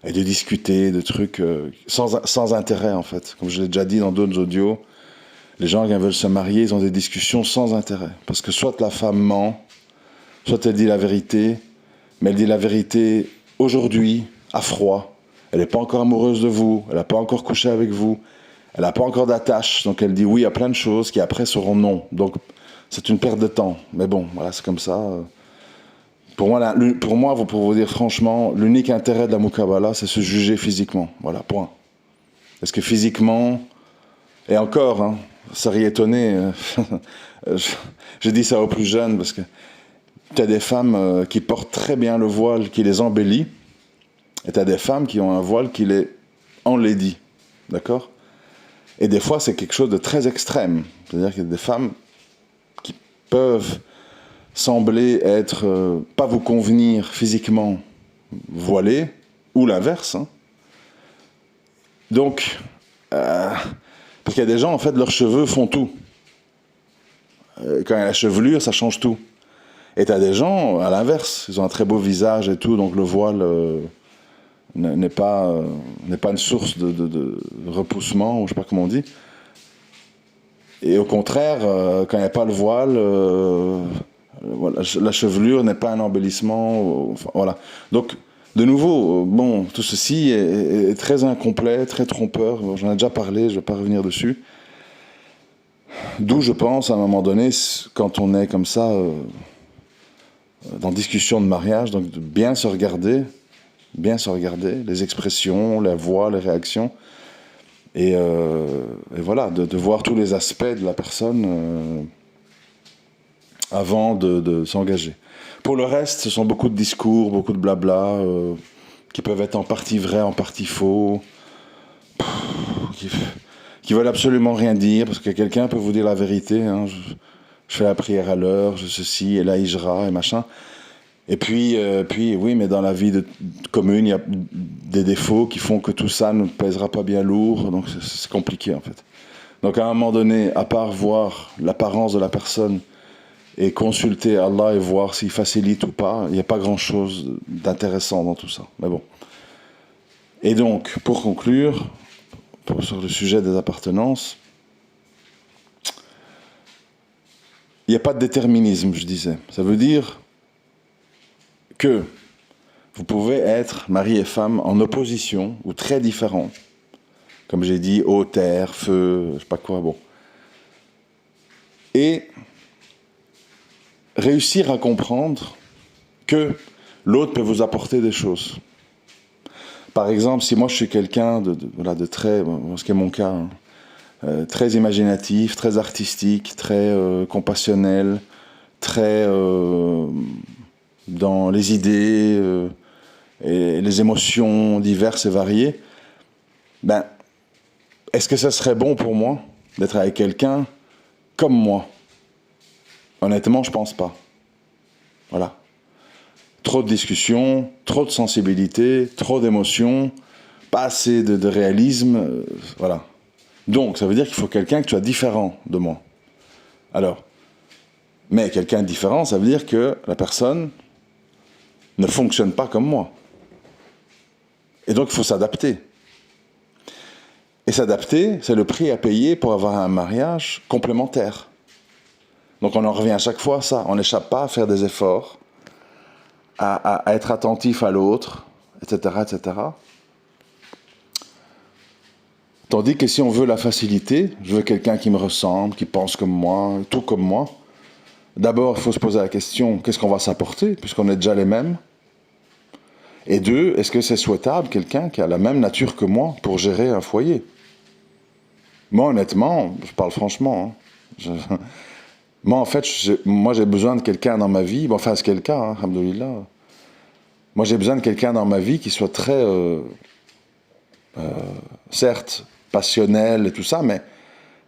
et de discuter de trucs sans intérêt, en fait. Comme je l'ai déjà dit dans d'autres audios, les gens, qui veulent se marier, ils ont des discussions sans intérêt. Parce que soit la femme ment, soit elle dit la vérité, mais elle dit la vérité aujourd'hui, à froid. Elle n'est pas encore amoureuse de vous, elle n'a pas encore couché avec vous, elle n'a pas encore d'attache, donc elle dit oui à plein de choses qui après seront non. Donc c'est une perte de temps. Mais bon, voilà, c'est comme ça. Pour moi, pour vous dire franchement, l'unique intérêt de la Muqabala, c'est se juger physiquement. Voilà, point. Parce que physiquement, et encore, hein, ça serait étonné, je dis ça aux plus jeunes, parce que tu as des femmes qui portent très bien le voile, qui les embellit, et tu as des femmes qui ont un voile qui les enlaidit, d'accord? Et des fois, c'est quelque chose de très extrême. C'est-à-dire qu'il y a des femmes qui peuvent sembler être, pas vous convenir physiquement voilées, ou l'inverse. Hein. Donc, parce qu'il y a des gens, en fait, leurs cheveux font tout. Quand il y a la chevelure, ça change tout. Et t'as des gens, à l'inverse, ils ont un très beau visage et tout, donc le voile n'est pas une source de repoussement, ou je sais pas comment on dit. Et au contraire, quand il n'y a pas le voile, voilà, la chevelure n'est pas un embellissement, enfin, voilà. Donc, de nouveau, bon, tout ceci est très incomplet, très trompeur, j'en ai déjà parlé, je ne vais pas revenir dessus. D'où je pense, à un moment donné, quand on est comme ça... dans discussion de mariage, donc de bien se regarder, les expressions, la voix, les réactions, et voilà, de voir tous les aspects de la personne avant de s'engager. Pour le reste, ce sont beaucoup de discours, beaucoup de blabla, qui peuvent être en partie vrais, en partie faux, qui veulent absolument rien dire, parce que quelqu'un peut vous dire la vérité, hein, je fais la prière à l'heure, je ceci, et la hijra, et machin. Et puis, oui, mais dans la vie commune, il y a des défauts qui font que tout ça ne pèsera pas bien lourd, donc c'est compliqué en fait. Donc à un moment donné, à part voir l'apparence de la personne et consulter Allah et voir s'il facilite ou pas, il n'y a pas grand-chose d'intéressant dans tout ça. Mais bon. Et donc, pour conclure, sur le sujet des appartenances, il n'y a pas de déterminisme, je disais. Ça veut dire que vous pouvez être mari et femme en opposition ou très différents. Comme j'ai dit, eau, terre, feu, je sais pas quoi, bon. Et réussir à comprendre que l'autre peut vous apporter des choses. Par exemple, si moi je suis quelqu'un de très, ce qui est mon cas, hein, très imaginatif, très artistique, très compassionnel, très dans les idées et les émotions diverses et variées, ben, est-ce que ça serait bon pour moi d'être avec quelqu'un comme moi? Honnêtement, je pense pas. Voilà. Trop de discussions, trop de sensibilité, trop d'émotions, pas assez de réalisme, voilà. Donc, ça veut dire qu'il faut quelqu'un que tu as différent de moi. Alors, mais quelqu'un de différent, ça veut dire que la personne ne fonctionne pas comme moi. Et donc, il faut s'adapter. Et s'adapter, c'est le prix à payer pour avoir un mariage complémentaire. Donc, on en revient à chaque fois à ça. On n'échappe pas à faire des efforts, à être attentif à l'autre, etc., etc. Tandis que si on veut la facilité, je veux quelqu'un qui me ressemble, qui pense comme moi, tout comme moi, d'abord, il faut se poser la question, qu'est-ce qu'on va s'apporter, puisqu'on est déjà les mêmes? Et deux, est-ce que c'est souhaitable, quelqu'un qui a la même nature que moi pour gérer un foyer? Moi, honnêtement, je parle franchement, hein, moi, en fait, j'ai besoin de quelqu'un dans ma vie, bon, enfin, c'est le cas, hein, alhamdoulilah. Moi, j'ai besoin de quelqu'un dans ma vie qui soit très, certes, passionnel et tout ça, mais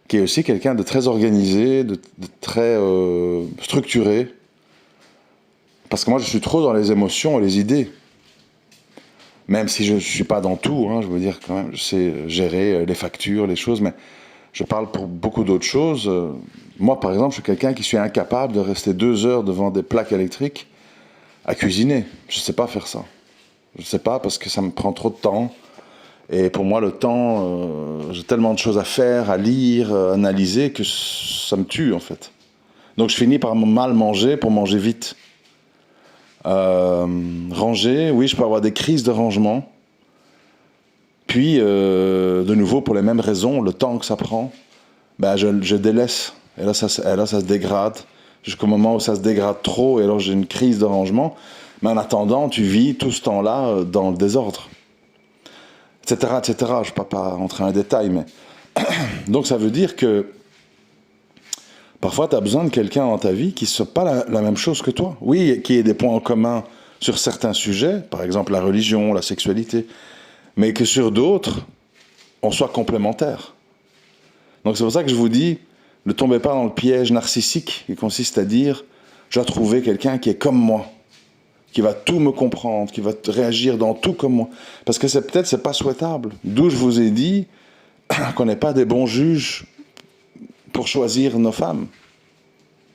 qui est aussi quelqu'un de très organisé, de très structuré. Parce que moi, je suis trop dans les émotions et les idées. Même si je ne suis pas dans tout, hein, je veux dire quand même, je sais gérer les factures, les choses, mais je parle pour beaucoup d'autres choses. Moi, par exemple, je suis quelqu'un qui suis incapable de rester 2 heures devant des plaques électriques à cuisiner. Je ne sais pas faire ça. Je ne sais pas parce que ça me prend trop de temps. Et pour moi, le temps, j'ai tellement de choses à faire, à lire, à analyser, que ça me tue, en fait. Donc je finis par mal manger pour manger vite. Ranger, oui, je peux avoir des crises de rangement. Puis, de nouveau, pour les mêmes raisons, le temps que ça prend, ben, je délaisse. Et là, ça se dégrade. Jusqu'au moment où ça se dégrade trop, et alors j'ai une crise de rangement. Mais en attendant, tu vis tout ce temps-là dans le désordre. Etc., etc. Je ne vais pas rentrer en détail, mais... Donc ça veut dire que parfois tu as besoin de quelqu'un dans ta vie qui ne soit pas la même chose que toi. Oui, qui ait des points en commun sur certains sujets, par exemple la religion, la sexualité, mais que sur d'autres, on soit complémentaires. Donc c'est pour ça que je vous dis, ne tombez pas dans le piège narcissique qui consiste à dire « je dois trouver quelqu'un qui est comme moi ». Qui va tout me comprendre, qui va réagir dans tout comme moi. Parce que c'est pas souhaitable. D'où je vous ai dit qu'on n'est pas des bons juges pour choisir nos femmes,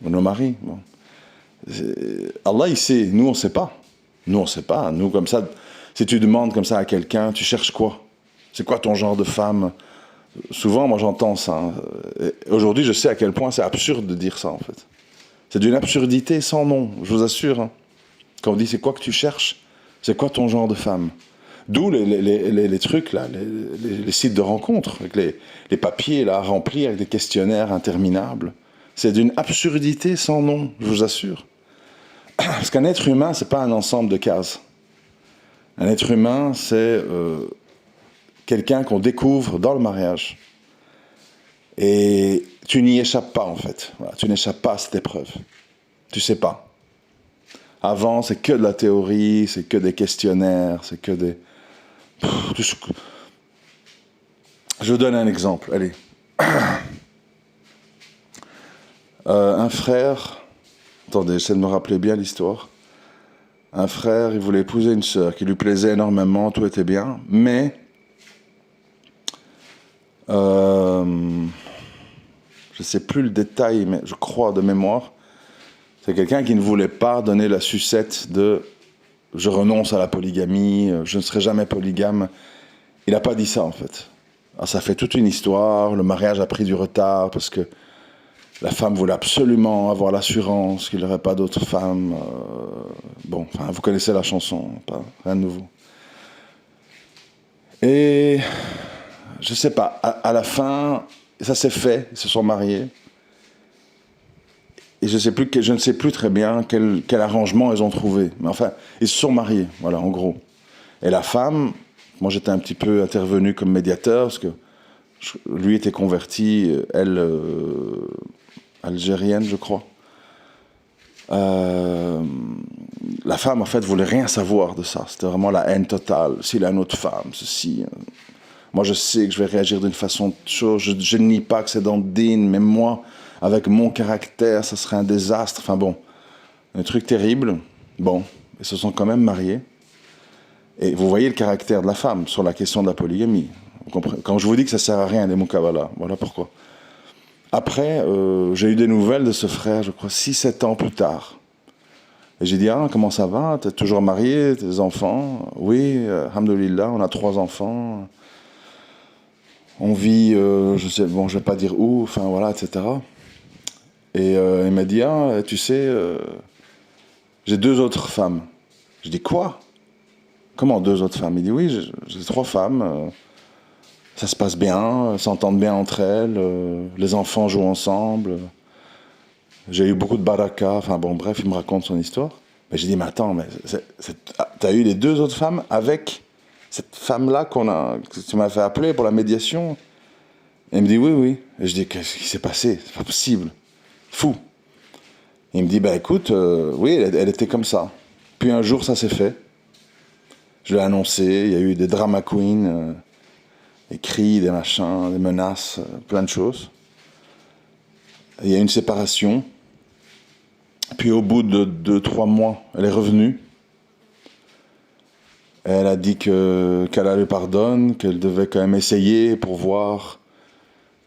ou nos maris. Bon. Allah, il sait, nous, on sait pas. Nous, on sait pas. Nous, comme ça, si tu demandes comme ça à quelqu'un, tu cherches quoi? C'est quoi ton genre de femme? Souvent, moi, j'entends ça. Hein. Aujourd'hui, je sais à quel point c'est absurde de dire ça, en fait. C'est d'une absurdité sans nom, je vous assure. Hein. Quand on dit c'est quoi que tu cherches, c'est quoi ton genre de femme? D'où les trucs, là, les sites de rencontres, avec les papiers là, remplis avec des questionnaires interminables. C'est d'une absurdité sans nom, je vous assure. Parce qu'un être humain, c'est pas un ensemble de cases. Un être humain, c'est quelqu'un qu'on découvre dans le mariage. Et tu n'y échappes pas, en fait. Voilà, tu n'échappes pas à cette épreuve. Tu sais pas. Avant, c'est que de la théorie, c'est que des questionnaires, c'est que des... Je vous donne un exemple, allez. Un frère... Attendez, j'essaie de me rappeler bien l'histoire. Un frère, il voulait épouser une sœur qui lui plaisait énormément, tout était bien, mais... je ne sais plus le détail, mais je crois de mémoire... C'est quelqu'un qui ne voulait pas donner la sucette de « je renonce à la polygamie, je ne serai jamais polygame ». Il n'a pas dit ça, en fait. Alors, ça fait toute une histoire, le mariage a pris du retard parce que la femme voulait absolument avoir l'assurance qu'il n'y aurait pas d'autres femmes. Bon, enfin, vous connaissez la chanson, pas, rien de nouveau. Et je ne sais pas, à la fin, ça s'est fait, ils se sont mariés. Et je ne sais plus très bien quel arrangement ils ont trouvé. Mais enfin, ils se sont mariés, voilà, en gros. Et la femme, moi j'étais un petit peu intervenu comme médiateur, parce que lui était converti, elle, algérienne, je crois. La femme, en fait, voulait rien savoir de ça. C'était vraiment la haine totale. S'il a une autre femme, ceci... Moi, je sais que je vais réagir d'une façon... Je ne nie pas que c'est dans le din, mais moi... Avec mon caractère, ça serait un désastre. Enfin bon, un truc terrible. Bon, ils se sont quand même mariés. Et vous voyez le caractère de la femme sur la question de la polygamie. Vous comprenez ? Quand je vous dis que ça sert à rien, les mukabala, voilà pourquoi. Après, j'ai eu des nouvelles de ce frère, je crois, 6-7 ans plus tard. Et j'ai dit, ah, comment ça va? T'es toujours marié? T'as des enfants? Oui, alhamdoulilah, on a 3 enfants. On vit, je sais, bon, je vais pas dire où, enfin voilà, etc. Et il m'a dit, ah, tu sais, j'ai 2 autres femmes. Je dis, quoi? Comment 2 autres femmes? Il dit, oui, j'ai 3 femmes. Ça se passe bien, elles s'entendent bien entre elles, les enfants jouent ensemble. J'ai eu beaucoup de baraka, enfin bon, bref, il me raconte son histoire. Mais j'ai dit, mais attends, mais t'as eu les 2 autres femmes avec cette femme-là que tu m'as fait appeler pour la médiation? Et il me dit, oui, oui. Et je dis, qu'est-ce qui s'est passé? C'est pas possible. Fou. Et il me dit, bah écoute, oui, elle était comme ça. Puis un jour, ça s'est fait. Je l'ai annoncé, il y a eu des drama queens, des cris, des machins, des menaces, plein de choses. Il y a eu une séparation. Puis au bout de 2-3 mois, elle est revenue. Elle a dit qu'elle a le pardonne, qu'elle devait quand même essayer pour voir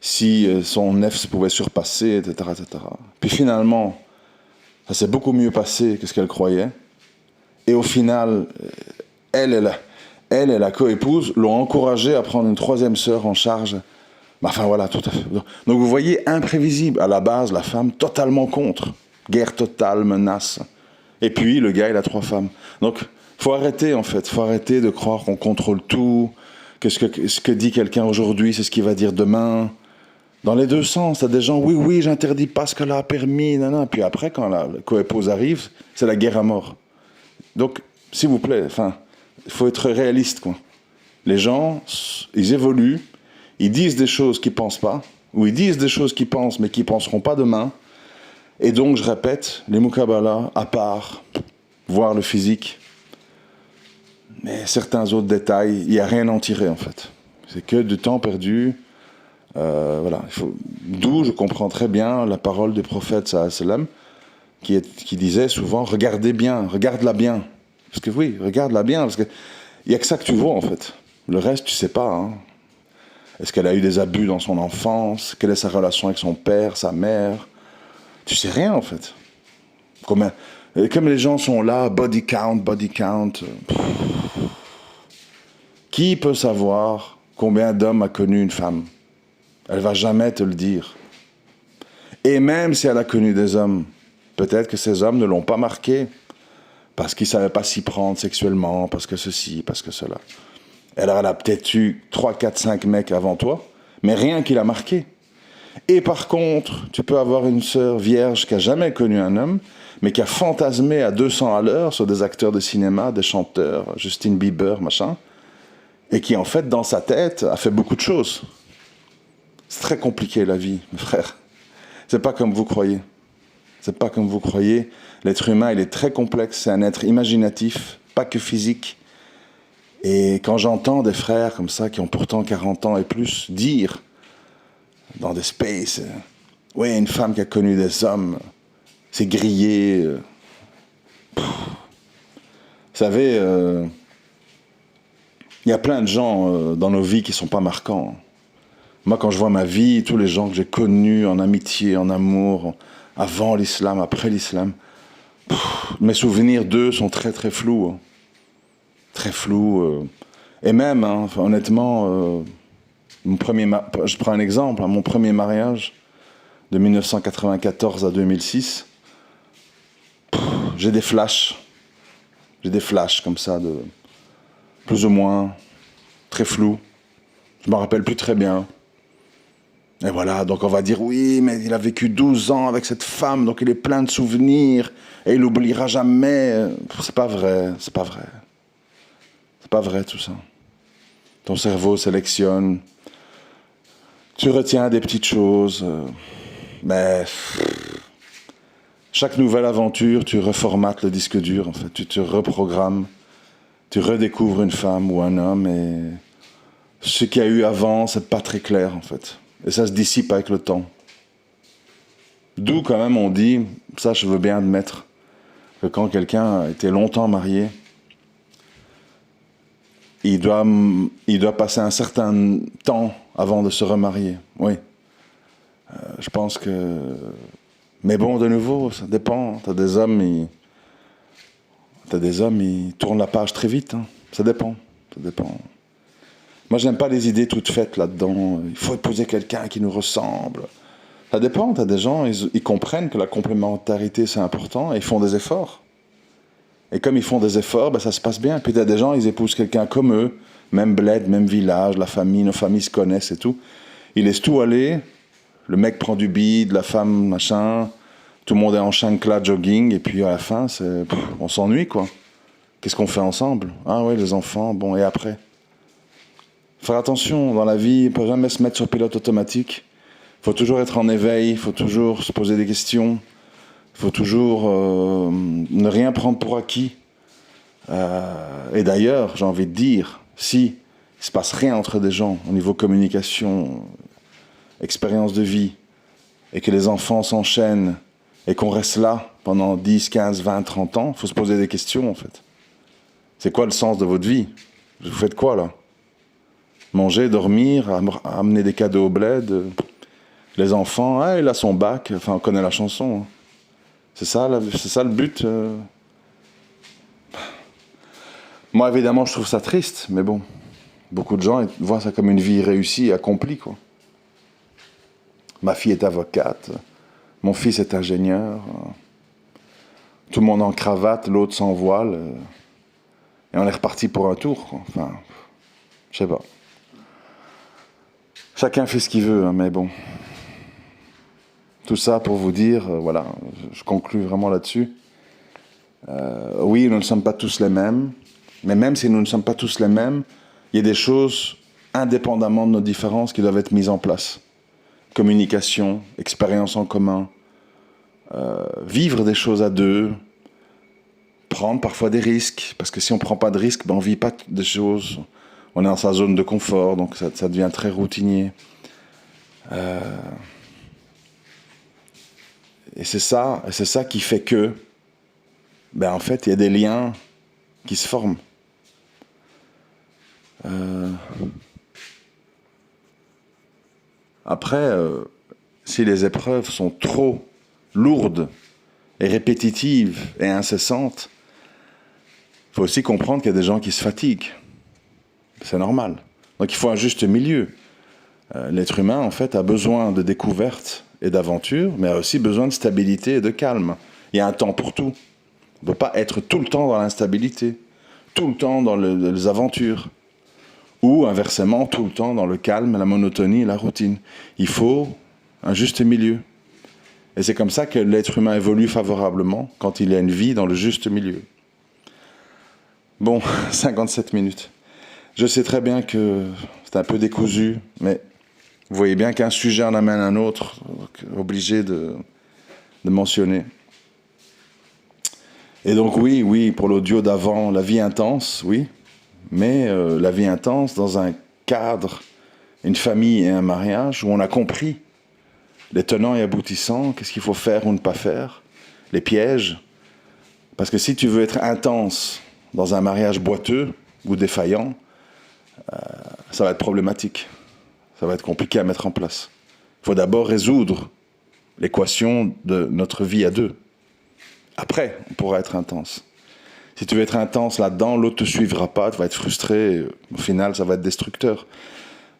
si son nefs pouvait surpasser, etc., etc. Puis finalement, ça s'est beaucoup mieux passé que ce qu'elle croyait. Et au final, elle et la coépouse l'ont encouragée à prendre une 3e sœur en charge. Enfin voilà, tout à fait. Donc vous voyez, imprévisible. À la base, la femme totalement contre. Guerre totale, menace. Et puis, le gars, il a 3 femmes. Donc, faut arrêter, en fait. Faut arrêter de croire qu'on contrôle tout, que ce que dit quelqu'un aujourd'hui, c'est ce qu'il va dire demain. Dans les 2 sens, t'as des gens, oui, oui, j'interdis pas ce qu'elle a permis, nanana. Puis après, quand la coépouse arrive, c'est la guerre à mort. Donc, s'il vous plaît, enfin, il faut être réaliste, quoi. Les gens, ils évoluent, ils disent des choses qu'ils pensent pas, ou ils disent des choses qu'ils pensent, mais qu'ils penseront pas demain. Et donc, je répète, les mukabalas, à part, voir le physique, mais certains autres détails, il n'y a rien à en tirer, en fait. C'est que du temps perdu. Voilà. D'où je comprends très bien la parole du prophète, sallam, qui disait souvent, regardez bien, regarde-la bien. Parce que oui, regarde-la bien, parce qu'il n'y a que ça que tu vois, en fait. Le reste, tu sais pas. Hein. Est-ce qu'elle a eu des abus dans son enfance? Quelle est sa relation avec son père, sa mère? Tu sais rien, en fait. Comme les gens sont là, body count. Qui peut savoir combien d'hommes a connu une femme? Elle va jamais te le dire. Et même si elle a connu des hommes, peut-être que ces hommes ne l'ont pas marqué parce qu'ils ne savaient pas s'y prendre sexuellement, parce que ceci, parce que cela. Elle a peut-être eu 3, 4, 5 mecs avant toi, mais rien qui l'a marqué. Et par contre, tu peux avoir une sœur vierge qui n'a jamais connu un homme, mais qui a fantasmé à 200 à l'heure sur des acteurs de cinéma, des chanteurs, Justin Bieber, machin, et qui, en fait, dans sa tête, a fait beaucoup de choses. C'est très compliqué, la vie, mes frères. C'est pas comme vous croyez. C'est pas comme vous croyez. L'être humain, il est très complexe. C'est un être imaginatif, pas que physique. Et quand j'entends des frères comme ça, qui ont pourtant 40 ans et plus, dire dans des spaces, ouais, une femme qui a connu des hommes, c'est grillé. Vous savez, il y a plein de gens dans nos vies qui sont pas marquants. Moi, quand je vois ma vie, tous les gens que j'ai connus en amitié, en amour, avant l'islam, après l'islam, mes souvenirs d'eux sont très très flous. Hein. Très flous. Et même, hein, honnêtement, je prends un exemple, hein, mon premier mariage, de 1994 à 2006, j'ai des flashs. J'ai des flashs comme ça, de plus ou moins, très flous. Je ne me rappelle plus très bien. Et voilà, donc on va dire, oui, mais il a vécu 12 ans avec cette femme, donc il est plein de souvenirs, et il n'oubliera jamais. C'est pas vrai, c'est pas vrai. C'est pas vrai tout ça. Ton cerveau sélectionne, tu retiens des petites choses, mais chaque nouvelle aventure, tu reformates le disque dur, en fait, tu te reprogrammes, tu redécouvres une femme ou un homme, et ce qu'il y a eu avant, c'est pas très clair, en fait. Et ça se dissipe avec le temps. D'où quand même on dit, ça je veux bien admettre, que quand quelqu'un a été longtemps marié, il doit passer un certain temps avant de se remarier. Oui. Je pense que... Mais bon, de nouveau, ça dépend. T'as des hommes, T'as des hommes, ils tournent la page très vite. Hein. Ça dépend. Moi, j'aime pas les idées toutes faites là-dedans. Il faut épouser quelqu'un qui nous ressemble. Ça dépend. T'as des gens, ils comprennent que la complémentarité, c'est important et ils font des efforts. Et comme ils font des efforts, ben, ça se passe bien. Puis t'as des gens, ils épousent quelqu'un comme eux, même bled, même village, la famille, nos familles se connaissent et tout. Ils laissent tout aller. Le mec prend du bide, la femme, machin. Tout le monde est en chancla, jogging. Et puis à la fin, on s'ennuie, quoi. Qu'est-ce qu'on fait ensemble? Ah oui, les enfants, bon, et après? Faire attention dans la vie, il ne faut jamais se mettre sur pilote automatique. Il faut toujours être en éveil, il faut toujours se poser des questions. Il faut toujours ne rien prendre pour acquis. Et d'ailleurs, j'ai envie de dire, si il ne se passe rien entre des gens au niveau communication, expérience de vie, et que les enfants s'enchaînent, et qu'on reste là pendant 10, 15, 20, 30 ans, il faut se poser des questions en fait. C'est quoi le sens de votre vie? Vous faites quoi là? Manger, dormir, amener des cadeaux au bled, les enfants, ah, il a son bac, enfin on connaît la chanson. Hein. C'est ça le but. Moi évidemment je trouve ça triste, mais bon, beaucoup de gens voient ça comme une vie réussie, accomplie quoi. Ma fille est avocate, mon fils est ingénieur, tout le monde en cravate, l'autre sans voile, et on est reparti pour un tour quoi. Enfin, je sais pas. Chacun fait ce qu'il veut, hein, mais bon. Tout ça pour vous dire, voilà, je conclue vraiment là-dessus. Oui, nous ne sommes pas tous les mêmes, mais même si nous ne sommes pas tous les mêmes, il y a des choses, indépendamment de nos différences, qui doivent être mises en place. Communication, expérience en commun, vivre des choses à deux, prendre parfois des risques, parce que si on ne prend pas de risques, ben on ne vit pas des choses, on est dans sa zone de confort, donc ça devient très routinier. Et c'est ça qui fait que, ben en fait, il y a des liens qui se forment. Après, si les épreuves sont trop lourdes et répétitives et incessantes, il faut aussi comprendre qu'il y a des gens qui se fatiguent. C'est normal. Donc il faut un juste milieu. L'être humain, en fait, a besoin de découvertes et d'aventure, mais a aussi besoin de stabilité et de calme. Il y a un temps pour tout. On ne peut pas être tout le temps dans l'instabilité, tout le temps dans les aventures, ou inversement, tout le temps dans le calme, la monotonie, la routine. Il faut un juste milieu. Et c'est comme ça que l'être humain évolue favorablement, quand il a une vie dans le juste milieu. Bon, 57 minutes. Je sais très bien que c'est un peu décousu, mais vous voyez bien qu'un sujet en amène un autre, donc obligé de mentionner. Et donc oui, pour l'audio d'avant, la vie intense, oui, mais la vie intense dans un cadre, une famille et un mariage où on a compris les tenants et aboutissants, qu'est-ce qu'il faut faire ou ne pas faire, les pièges. Parce que si tu veux être intense dans un mariage boiteux ou défaillant, ça va être problématique. Ça va être compliqué à mettre en place. Il faut d'abord résoudre l'équation de notre vie à deux. Après, on pourra être intense. Si tu veux être intense là-dedans, l'autre ne te suivra pas, tu vas être frustré, au final, ça va être destructeur.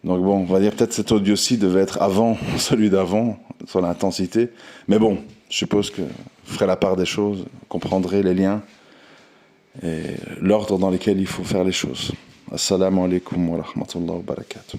Donc bon, on va dire peut-être cet audio-ci devait être avant celui d'avant, sur l'intensité. Mais bon, je suppose que vous ferez la part des choses, comprendrez les liens et l'ordre dans lequel il faut faire les choses. Assalamu alaikum wa rahmatullahi wa barakatuh.